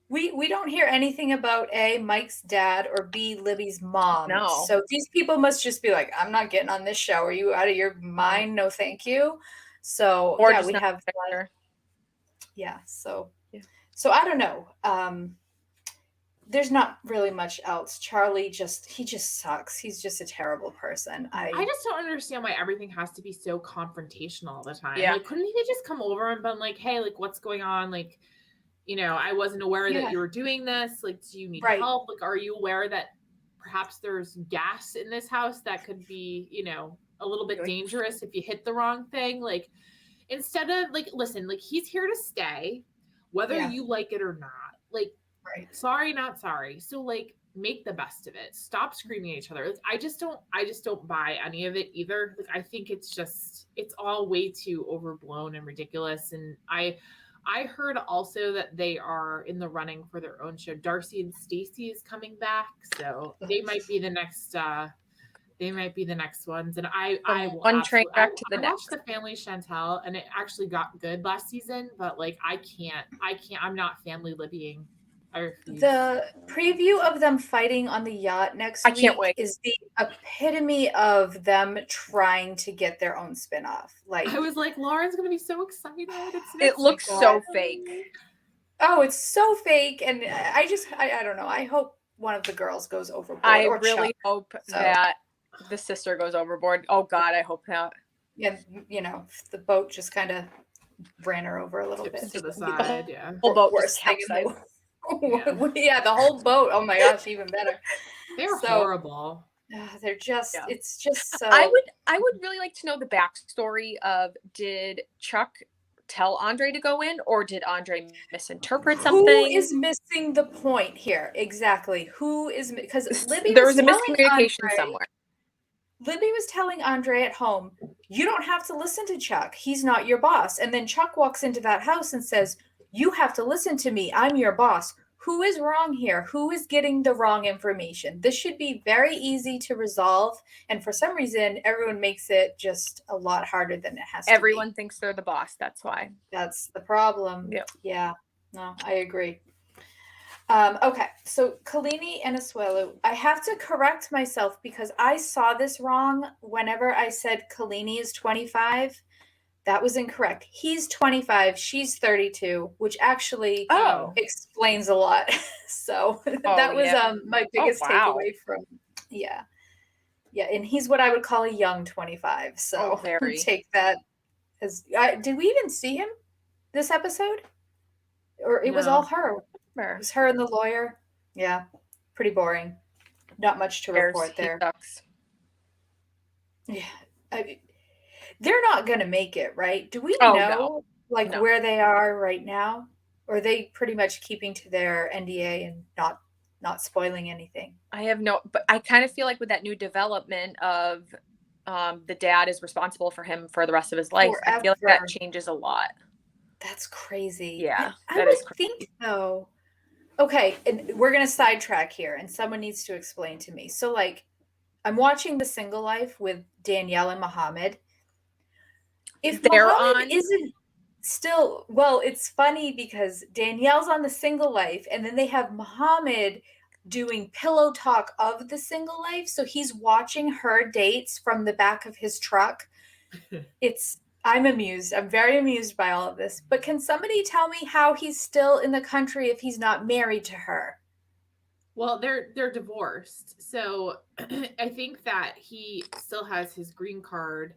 we don't hear anything about A, Mike's dad, or B, Libby's mom. No. So these people must just be like, I'm not getting on this show. Are you out of your mind? No, thank you. So Or yeah, just we not have her. yeah. So Yeah. so I don't know. There's not really much else. Charlie he just sucks. He's just a terrible person. I just don't understand why everything has to be so confrontational all the time. Yeah. Like, couldn't he just come over and been like, hey, like, what's going on? Like, I wasn't aware that Yeah. you were doing this. Like, do you need Right. help? Like, are you aware that perhaps there's gas in this house that could be, a little bit dangerous if you hit the wrong thing? Like, instead of like, listen, like, he's here to stay, whether Yeah. you like it or not. Like, Right. sorry, not sorry. So like, make the best of it. Stop screaming at each other. Like, I just don't buy any of it either. Like, I think it's all way too overblown and ridiculous. And I heard also that they are in the running for their own show. Darcy and Stacy is coming back, so they might be the next. They might be the next ones, and I will one train absolutely. wreck to the I next. watched the Family Chantel, and it actually got good last season. But like, I can't. I'm not family libbying. I refuse. The preview of them fighting on the yacht next I week can't wait. is the epitome of them trying to get their own spinoff. Like, I was like, Lauren's gonna be so excited. It looks so fake. oh, it's so fake, and I don't know. I hope one of the girls goes overboard. I or really Chuck. hope So- that the sister goes overboard. Oh God, I hope not. Yeah, the boat just kind of ran her over a little Tips bit. to the side. Yeah. Whole boat Worst just thing in the capsized. yeah, the whole boat. Oh my gosh, even better. They're So- horrible. They're just. Yeah. It's just so. I would really like to know the backstory of, did Chuck tell Andre to go in, or did Andre misinterpret something? Who is missing the point here? Exactly. Who is because Libby There was was a telling miscommunication Andre, somewhere. Libby was telling Andre at home, you don't have to listen to Chuck. He's not your boss. And then Chuck walks into that house and says, you have to listen to me. I'm your boss. Who is wrong here? Who is getting the wrong information? This should be very easy to resolve. And for some reason, everyone makes it just a lot harder than it has to be. Everyone thinks they're the boss. That's why. That's the problem. Yep. Yeah. No, I agree. Okay, so Kalini and Asuelu, I have to correct myself because I saw this wrong whenever I said Kalini is 25. That was incorrect. He's 25, she's 32, which actually explains a lot. So that was my biggest takeaway from yeah, and he's what I would call a young 25. So take that as did we even see him this episode? Or it was all her. It was her and the lawyer. Yeah, pretty boring. Not much to report there. Yeah, they're not going to make it, right? Do we know where they are right now? Or are they pretty much keeping to their NDA and not spoiling anything? I have but I kind of feel like with that new development of the dad is responsible for him for the rest of his life, I feel like that changes a lot. That's crazy. Yeah, I would think so. Okay, and we're going to sidetrack here, and someone needs to explain to me. So, like, I'm watching The Single Life with Danielle and Muhammad. If Muhammad isn't still, well, it's funny because Danielle's on The Single Life, and then they have Muhammad doing pillow talk of The Single Life. So he's watching her dates from the back of his truck. I'm amused. I'm very amused by all of this. But can somebody tell me how he's still in the country if he's not married to her? Well, they're divorced. So I think that he still has his green card.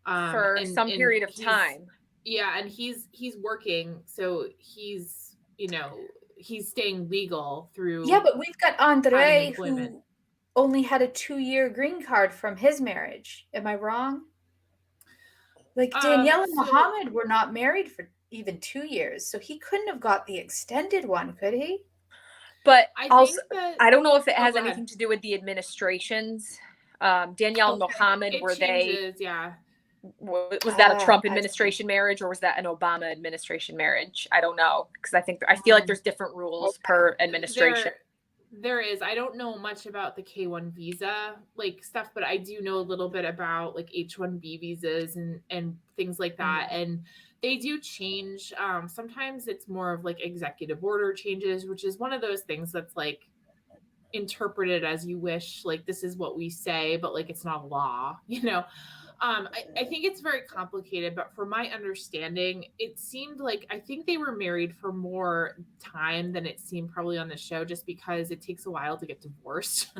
For some period of time. Yeah, and he's working, so he's he's staying legal through. Yeah, but we've got Andre employment. who only had a 2-year green card from his marriage. Am I wrong? Like Danielle and Mohammed were not married for even 2 years, so he couldn't have got the extended one, could he? But I also, think that, I don't know if it has go anything ahead. to do with the administrations. Danielle and Mohammed, It changes, yeah. Was that a Trump I see. administration marriage or was that an Obama administration marriage? I don't know, because I feel like there's different rules per administration. There is. I don't know much about the K-1 visa like stuff, but I do know a little bit about like H-1B visas and things like that. And they do change. Sometimes it's more of like executive order changes, which is one of those things that's like interpreted as you wish. Like, this is what we say, but like it's not law, you know. I think it's very complicated, but from my understanding, it seemed like I think they were married for more time than it seemed probably on the show, just because it takes a while to get divorced.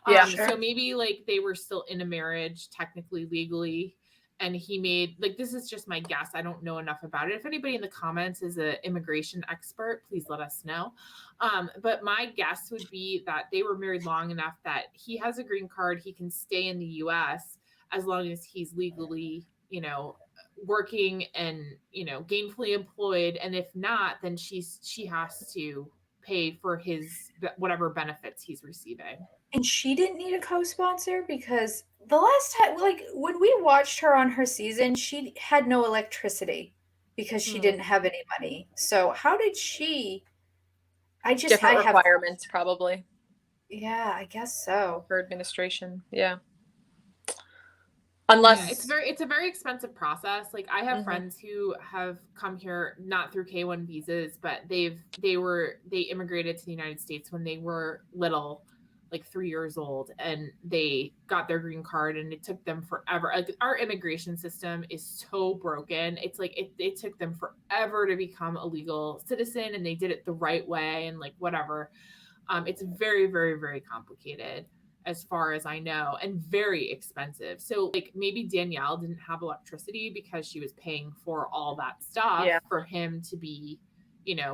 Yeah, sure. So maybe like they were still in a marriage, technically, legally, and he made, like, this is just my guess. I don't know enough about it. If anybody in the comments is an immigration expert, please let us know. But my guess would be that they were married long enough that he has a green card, he can stay in the U.S. as long as he's legally, working and, gainfully employed. And if not, then she has to pay for his whatever benefits he's receiving. And she didn't need a co-sponsor because the last time, like when we watched her on her season, she had no electricity because she didn't have any money. So how did she? Different requirements, probably. Yeah, I guess so. For administration, yeah. Unless it's a very expensive process. Like, I have friends who have come here not through K-1 visas, but they immigrated to the United States when they were little, like 3 years old, and they got their green card, and it took them forever. Like, our immigration system is so broken. It's like it took them forever to become a legal citizen, and they did it the right way, and like whatever. It's very, very, very complicated, as far as I know, and very expensive. So like maybe Danielle didn't have electricity because she was paying for all that stuff for him to be,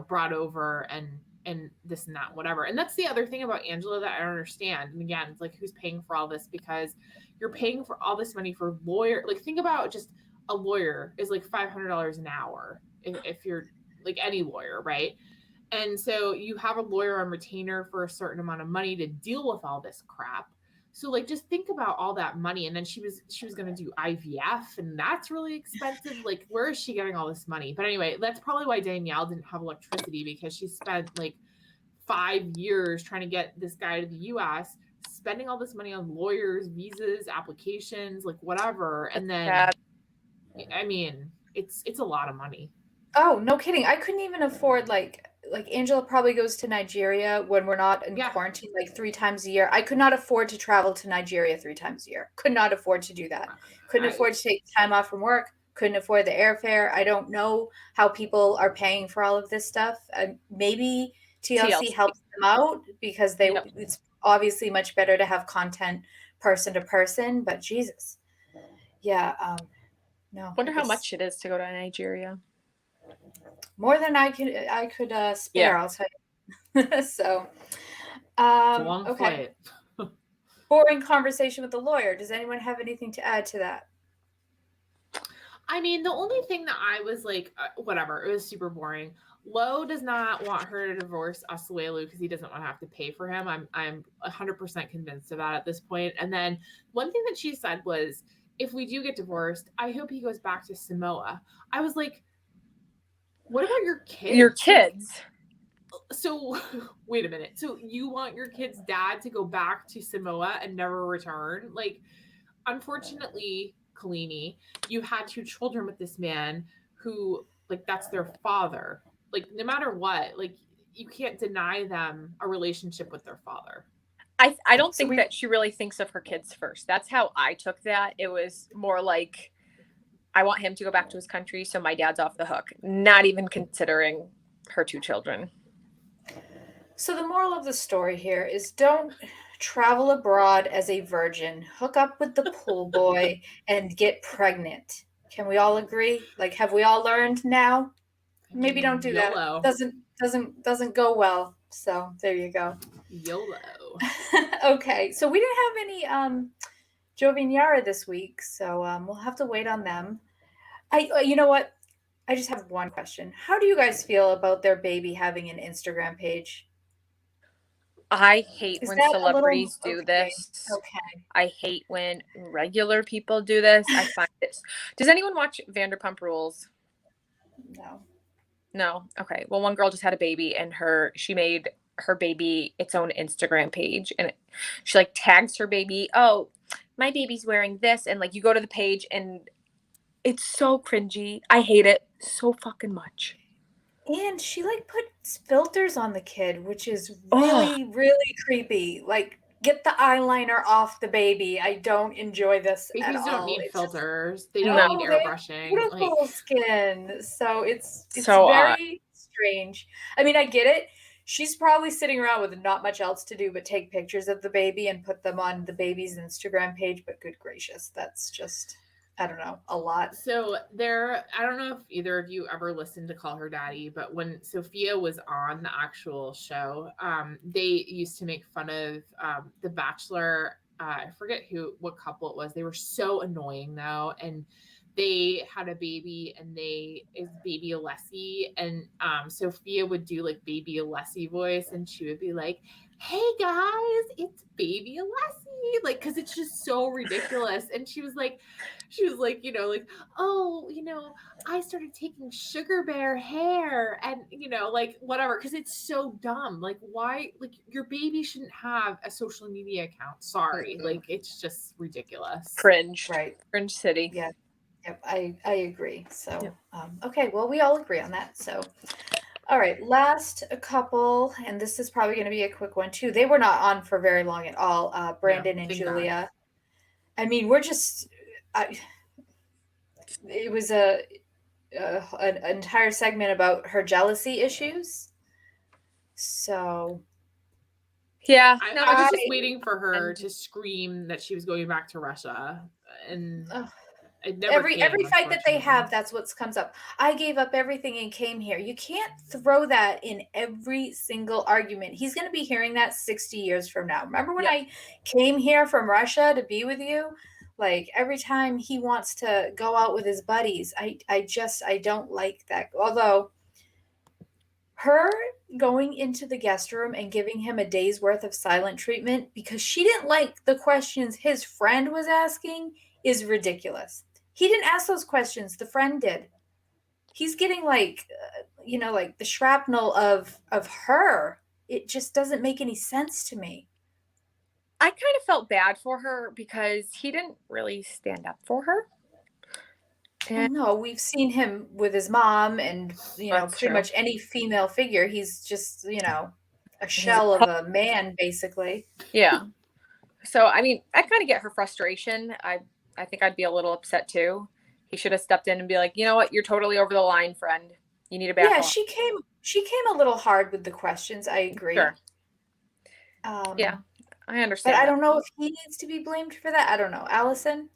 brought over and this and that, whatever. And that's the other thing about Angela that I don't understand. And again, it's like, who's paying for all this? Because you're paying for all this money for lawyer. Like, think about just a lawyer is like $500 an hour if you're like any lawyer, right? And so you have a lawyer on retainer for a certain amount of money to deal with all this crap. So like, just think about all that money. And then she was going to do IVF, and that's really expensive. Like, where is she getting all this money? But anyway, that's probably why Danielle didn't have electricity, because she spent like 5 years trying to get this guy to the US, spending all this money on lawyers, visas, applications, like whatever. And then, I mean, it's a lot of money. Oh, no kidding. I couldn't even afford like Angela probably goes to Nigeria when we're not in quarantine like 3 times a year. I could not afford to travel to Nigeria 3 times a year. Could not afford to do that. Couldn't afford to take time off from work. Couldn't afford the airfare. I don't know how people are paying for all of this stuff. Maybe TLC helps them out because it's obviously much better to have content person to person, but Jesus. Yeah, no. Wonder how much it is to go to Nigeria. More than I could spare, I'll tell you. So, okay. Boring conversation with the lawyer. Does anyone have anything to add to that? I mean, the only thing that I was like, whatever, it was super boring. Lo does not want her to divorce Asuelu because he doesn't want to have to pay for him. I'm 100% convinced of that at this point. And then one thing that she said was, if we do get divorced, I hope he goes back to Samoa. I was like, what about your kids? Your kids. So wait a minute. So you want your kid's dad to go back to Samoa and never return? Like, unfortunately, Kalini, you had 2 children with this man who, like, that's their father. Like, no matter what, like, you can't deny them a relationship with their father. I don't think that she really thinks of her kids first. That's how I took that. It was more like, I want him to go back to his country, so my dad's off the hook. Not even considering her 2 children. So the moral of the story here is don't travel abroad as a virgin, hook up with the pool boy, and get pregnant. Can we all agree? Like, have we all learned now? Maybe don't do that. YOLO. Doesn't go well. So there you go. YOLO. Okay, so we didn't have any Jovignara this week, so we'll have to wait on them. You know what? I just have one question. How do you guys feel about their baby having an Instagram page? I hate Is when that a little celebrities do okay? this. Okay, I hate when regular people do this. I find this. Does anyone watch Vanderpump Rules? no. No. Okay. Well, one girl just had a baby, and she made her baby its own Instagram page, and she like tags her baby. Oh, my baby's wearing this, and like you go to the page, and it's so cringy. I hate it so fucking much. And she like puts filters on the kid, which is Oh, really, really creepy. Like, get the eyeliner off the baby. I don't enjoy this at Babies don't all. need It's just filters. They don't no. need no, they have airbrushing. Like, beautiful skin. So it's So odd. very strange. I mean, I get it. She's probably sitting around with not much else to do but take pictures of the baby and put them on the baby's Instagram page, but good gracious, that's just I don't know, a lot. so I don't know if either of you ever listened to Call Her Daddy, but when Sophia was on the actual show, they used to make fun of The Bachelor. I forget what couple it was. They were so annoying though, and they had a baby, and is baby Alessi, and Sophia would do like baby Alessi voice, and she would be like, "Hey guys, it's baby Alessi," like because it's just so ridiculous. And she was like, like, "Oh, I started taking Sugar Bear hair, and like whatever," because it's so dumb. Like, why? Like, your baby shouldn't have a social media account. Sorry, Mm-mm. like it's just ridiculous. Cringe. Right. Cringe city. Yeah. Yep. I agree. So Yep. okay, well we all agree on that. So all right, last couple, and this is probably going to be a quick one too. They were not on for very long at all. No, Brandon and thank God. Julia. I mean, it was an entire segment about her jealousy issues. So Yeah. I, No, I was it's just I waiting for her and to scream that she was going back to Russia, and ugh, it never came. every fight that they Unfortunately. have, that's what comes up. I gave up everything and came here. You can't throw that in every single argument. He's going to be hearing that 60 years from now. Remember when Yep. I came here from Russia to be with you? Like every time he wants to go out with his buddies, I don't like that. Although her going into the guest room and giving him a day's worth of silent treatment because she didn't like the questions his friend was asking is ridiculous. He didn't ask those questions, the friend did. He's getting like like the shrapnel of her. It just doesn't make any sense to me. I kind of felt bad for her because he didn't really stand up for her. Well, And no, we've seen him with his mom and that's pretty true. much any female figure. He's just, a shell of a man basically. Yeah. So I mean, I kind of get her frustration. I think I'd be a little upset too. He should have stepped in and be like, you know what, you're totally over the line, friend. You need to back Yeah, off. she came a little hard with the questions. I agree. Sure. Um, Yeah, I but understand I that. don't know if he needs to be blamed for that. I don't know. Allison?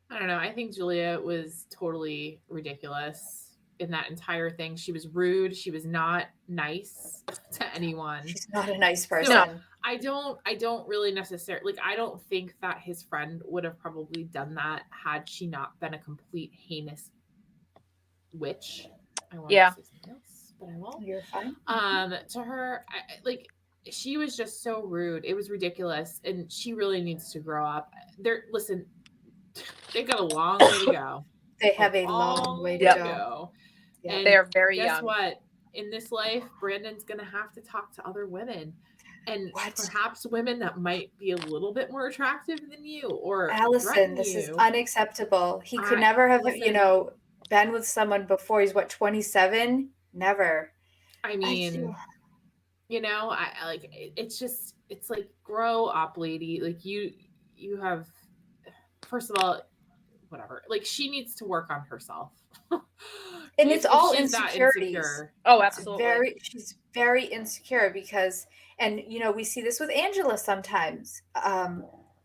I don't know. I think Julia was totally ridiculous in that entire thing. She was rude. She was not nice to anyone. She's not a nice So person. I don't really necessarily like. I don't think that his friend would have probably done that had she not been a complete heinous witch. I wanted Yeah. to say something else, but I won't. You're fine. To her, like she was just so rude. It was ridiculous, and she really needs to grow up. Listen, they've got a long way to go. They have a long way to go. Yep. And They are very guess young. what? In this life, Brandon's going to have to talk to other women, and perhaps women that might be a little bit more attractive than you or Allison, this is unacceptable. He could never have, been with someone before. He's what, 27? Never. I mean, I like it's just it's like grow up, lady. Like you have, first of all, whatever. Like, she needs to work on herself. And it's all she's that insecurities. insecure. Oh, It's absolutely. she's very insecure because, and you know, we see this with Angela sometimes.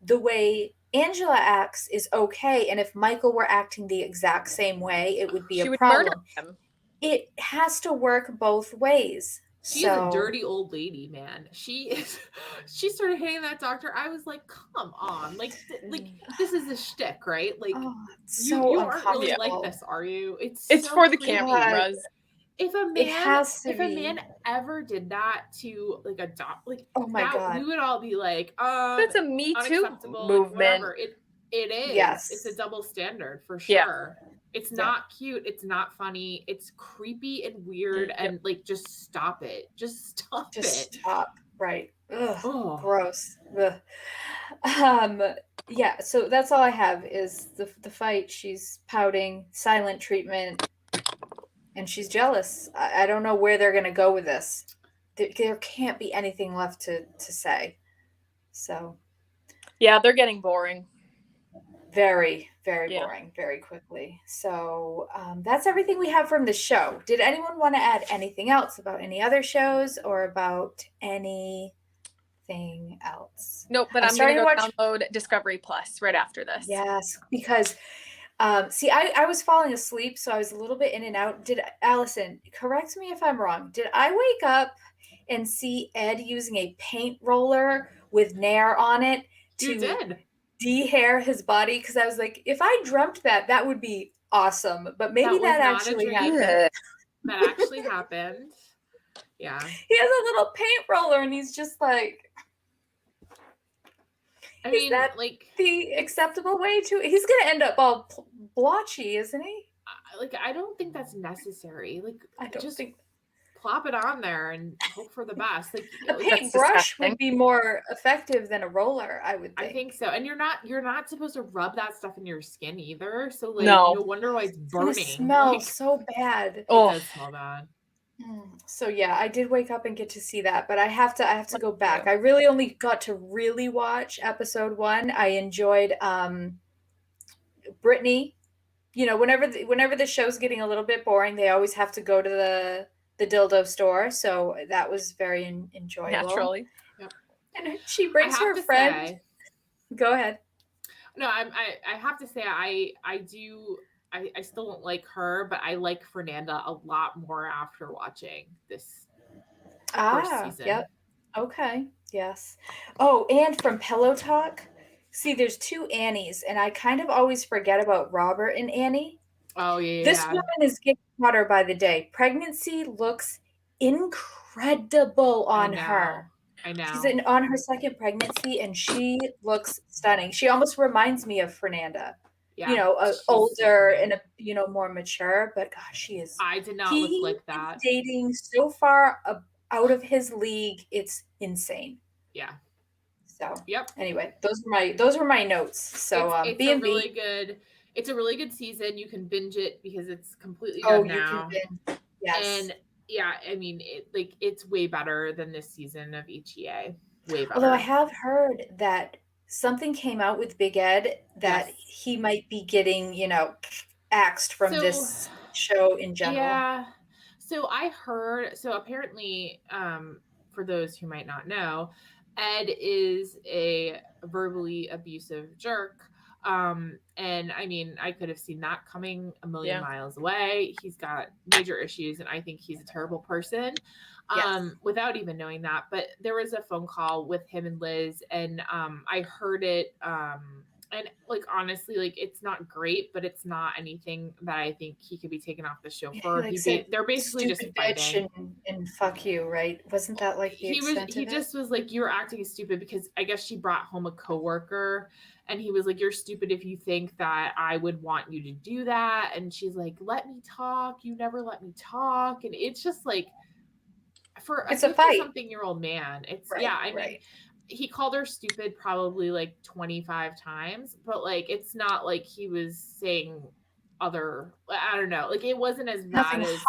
The way Angela acts is okay, and if Michael were acting the exact same way, it would be She a would murder problem. him. It has to work both ways. She's a dirty old lady, man. She started hating that doctor. I was like, come on, like this is a shtick, right? Like, oh, you aren't really like uncomfortable. this, are you? It's It's so for the creepy. cameras. If a It man, has to if a be. man ever did that to like a doc, like Oh my that, God. we would all be like, That's a Me Too unacceptable, like, movement. whatever. It is. Yes. It's a double standard for Yeah. sure. It's not cute. It's not funny. It's creepy and weird. Yep. And like, just stop it. Just stop it. Stop. Right. Ugh. Oh. Gross. Ugh. Yeah, so that's all I have is the fight. She's pouting, silent treatment, and she's jealous. I don't know where they're gonna go with this. There can't be anything left to say. So Yeah, they're getting boring. very, very boring, very quickly. So that's everything we have from the show. Did anyone want to add anything else about any other shows or about anything else? Nope, but I'm going to go download Discovery Plus right after this. Yes, because see, I was falling asleep, so I was a little bit in and out. Allison, correct me if I'm wrong. Did I wake up and see Ed using a paint roller with Nair on it to de-hair his body? Because I was like, if I dreamt that, that would be awesome. But maybe that actually happened. That actually happened. Yeah. He has a little paint roller, and he's just like, is that like the acceptable way to? He's gonna end up all blotchy, isn't he? Like, I don't think that's necessary. Like, I don't think. Plop it on there and hope for the best. Like, a paintbrush would be more effective than a roller, I would think. I think so. And you're not supposed to rub that stuff in your skin either. So like, no wonder why it's burning. It smells so bad. It does smell bad. So yeah, I did wake up and get to see that, but I have to go back. I really only got to really watch episode 1. I enjoyed Brittany. You know, whenever the show's getting a little bit boring, they always have to go to the dildo store, so that was very enjoyable. Naturally. Yep. And she brings her friend. Go ahead. No, I have to say I still don't like her, but I like Fernanda a lot more after watching this first season. Yep. Okay. Yes. Oh, and from Pillow Talk, see, there's 2 Annies, and I kind of always forget about Robert and Annie. Oh, yeah. This woman is getting hotter by the day. Pregnancy looks incredible on her. I know. She's on her 2nd pregnancy, and she looks stunning. She almost reminds me of Fernanda. Yeah, you know, older and more mature. But gosh, she is. I did not look like that. Dating so far out of his league, it's insane. Yeah. So yep. Anyway, those were my notes. So it's a really good. It's a really good season. You can binge it because it's completely done now. You can binge. Yes. And yeah, I mean, it's way better than this season of ETA. Way better. Although I have heard that something came out with Big Ed that he might be getting, axed from this show in general. Yeah. So I heard. So apparently, for those who might not know, Ed is a verbally abusive jerk. And I mean, I could have seen that coming a million miles away. He's got major issues, and I think he's a terrible person, without even knowing that. But there was a phone call with him and Liz, and I heard it. And like, honestly, like, it's not great, but it's not anything that I think he could be taken off the show for. They're basically just fighting. And fuck you, right? Wasn't that like the extent he just was like, you were acting stupid, because I guess she brought home a coworker, and he was like, you're stupid if you think that I would want you to do that. And she's like, let me talk. You never let me talk. And it's just like, for a 50-something-year-old man, it's I mean, he called her stupid probably like 25 times, but like, it's not like he was saying other, I don't know, like, it wasn't as bad as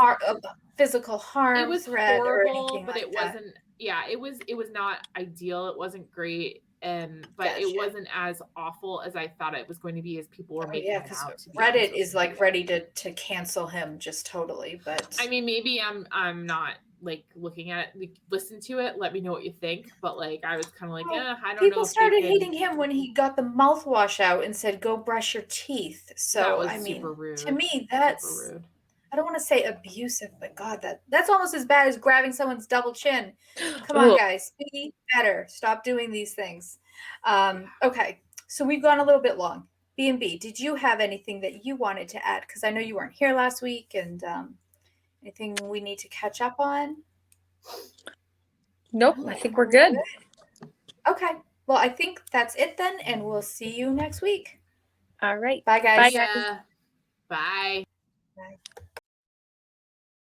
physical harm. It was horrible, but it wasn't. Yeah, it was not ideal. It wasn't great. but Gotcha. it wasn't as awful as I thought it was going to be, as people were making it out to be. Reddit is like ready to cancel him just totally. But I mean, maybe I'm not like looking at it, like, listen to it, let me know what you think. But like I was kind of like, I don't know. People started hating him when he got the mouthwash out and said, "Go brush your teeth." So that was I mean, super rude. to me, that's super rude. I don't want to say abusive, but God, that's almost as bad as grabbing someone's double chin. Come on, guys, be better. Stop doing these things. Okay, so we've gone a little bit long. B&B, did you have anything that you wanted to add? Because I know you weren't here last week, and anything we need to catch up on? Nope, I think we're good. Okay, well, I think that's it then, and we'll see you next week. All right. Bye, guys. Bye, guys. Bye.